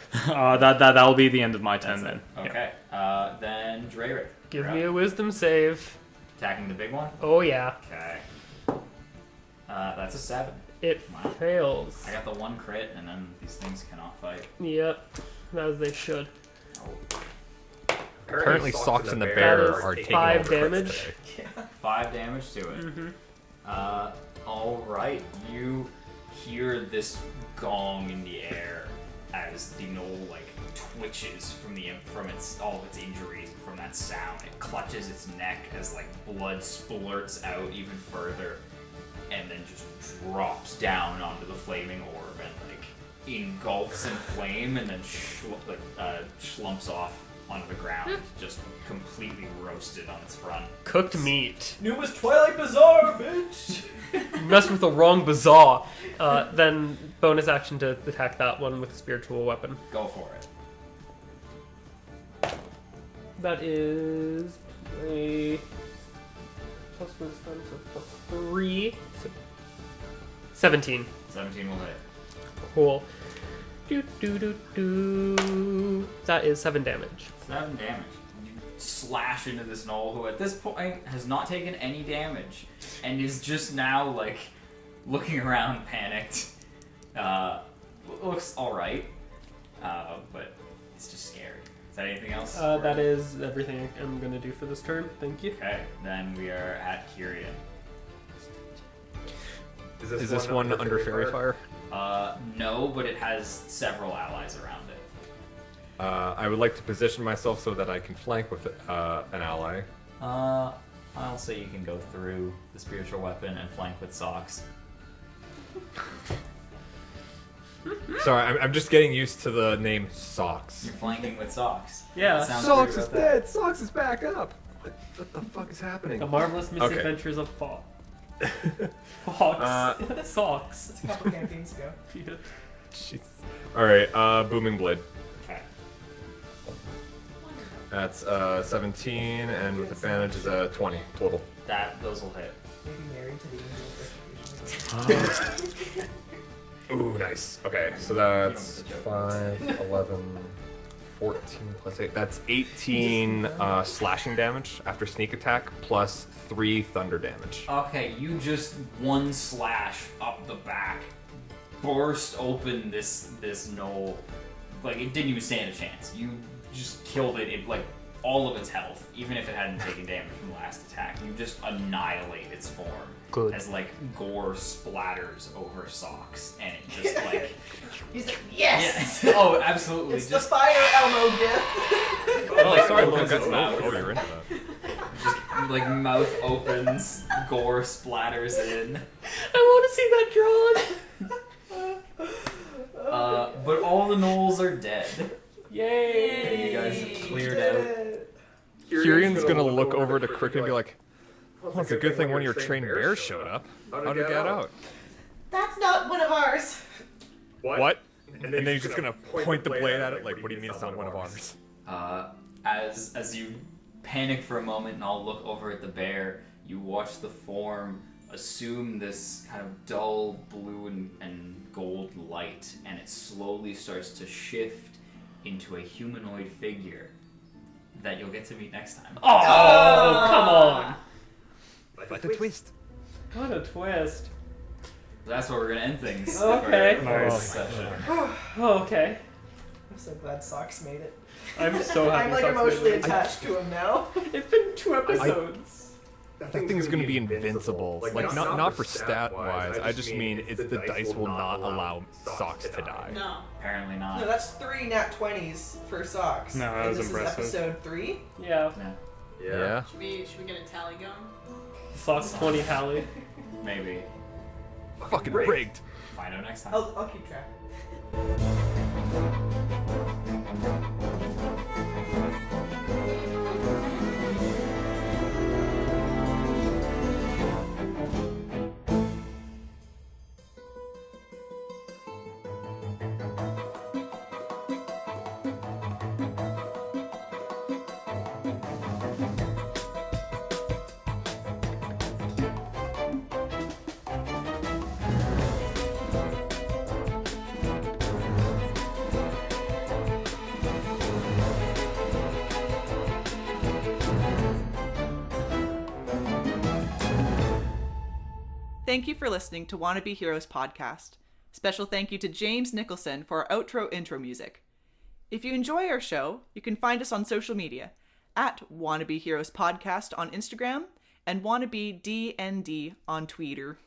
That'll be the end of my turn then. Okay. Then Dreyrick. Give you're me up. a wisdom save. Attacking the big one. Oh yeah. Okay. That's a 7. It Wow. fails. I got the 1 crit, and then these things cannot fight. Yep. As they should. Oh. Apparently, Socks and the That Bear is are taking 5 all the crits damage. today. 5 damage to it. Mm-hmm. All right. You hear this gong in the air as the gnoll like twitches from all of its injuries from that sound. It clutches its neck as like blood splurts out even further, and then just drops down onto the flaming orb and like engulfs in flame, and then slumps off onto the ground, just completely roasted on its front. Cooked meat. New was Twilight Bazaar, bitch! You messed with the wrong bazaar. Then bonus action to attack that one with a spiritual weapon. Go for it. That is a plus wisdom, so plus 3. So 17. 17 will hit. Cool. That is 7 damage. 7 damage. You slash into this gnoll who at this point has not taken any damage and is just now like looking around panicked. Looks alright, but it's just scary. Is that anything else? That is everything I'm going to do for this turn. Thank you. Okay, then we are at Kyrian. Is this one under Fairy Fire? No, but it has several allies around it. I would like to position myself so that I can flank with an ally. I'll say you can go through the spiritual weapon and flank with Socks. Sorry, I'm just getting used to the name Socks. You're flanking with Socks. Yeah. That sounds Socks great is about that. dead! Socks is back up! What the fuck is happening? The Marvelous Misadventures of Fox. Fox. Socks. That's a couple campaigns ago. Jeez. Alright, Booming Blade. Okay. That's 17, and with advantage is a 20 total. Those will hit. Maybe married to the angel of retribution. Ooh, nice. Okay, so that's 5, 11, 14 plus 8. That's 18 slashing damage after sneak attack, plus 3 thunder damage. Okay, you just one slash up the back, burst open this gnoll. Like it didn't even stand a chance. You just killed it in like all of its health, even if it hadn't taken damage from the last attack. You just annihilate its form. Good. As like gore splatters over Socks, and it just like He's like, yes! yeah. Oh, absolutely. It's just the Fire Elmo gift! Oh, sorry, opens Logan. its mouth. Oh, you're into that. just like mouth opens, gore splatters in. I want to see that drawn. But all the gnolls are dead. Yay! You guys have cleared out. Kyrian's gonna look over to Cricket and be like, well, it's a good thing one of your trained bears showed up. How'd it get out? That's not one of ours. What? And then he's just gonna point the blade at it like, what do you mean it's not one of ours? As you panic for a moment and all look over at the bear, you watch the form assume this kind of dull blue and gold light, and it slowly starts to shift into a humanoid figure that you'll get to meet next time. Oh, come on! What a twist. What a twist. That's where we're gonna end things. Okay. For Nice. this session. Oh, okay. I'm so glad Socks made it. I'm so happy. I'm like Socks emotionally made it. attached to him now. It's been 2 episodes. That thing's gonna be invincible. Like, not for stat wise, I just mean it's the dice will not allow Socks to die. No. Apparently No, not. that's 3 nat 20s for Socks. No, that and was this impressive. is episode 3. Yeah. Yeah? Should we get a tally going? Socks 20 tally. Maybe. Fucking rigged. Find out next time. I'll keep track. Thank you for listening to Wannabe Heroes podcast. Special thank you to James Nicholson for our outro intro music. If you enjoy our show, you can find us on social media at Wannabe Heroes Podcast on Instagram and Wannabe DND on Twitter.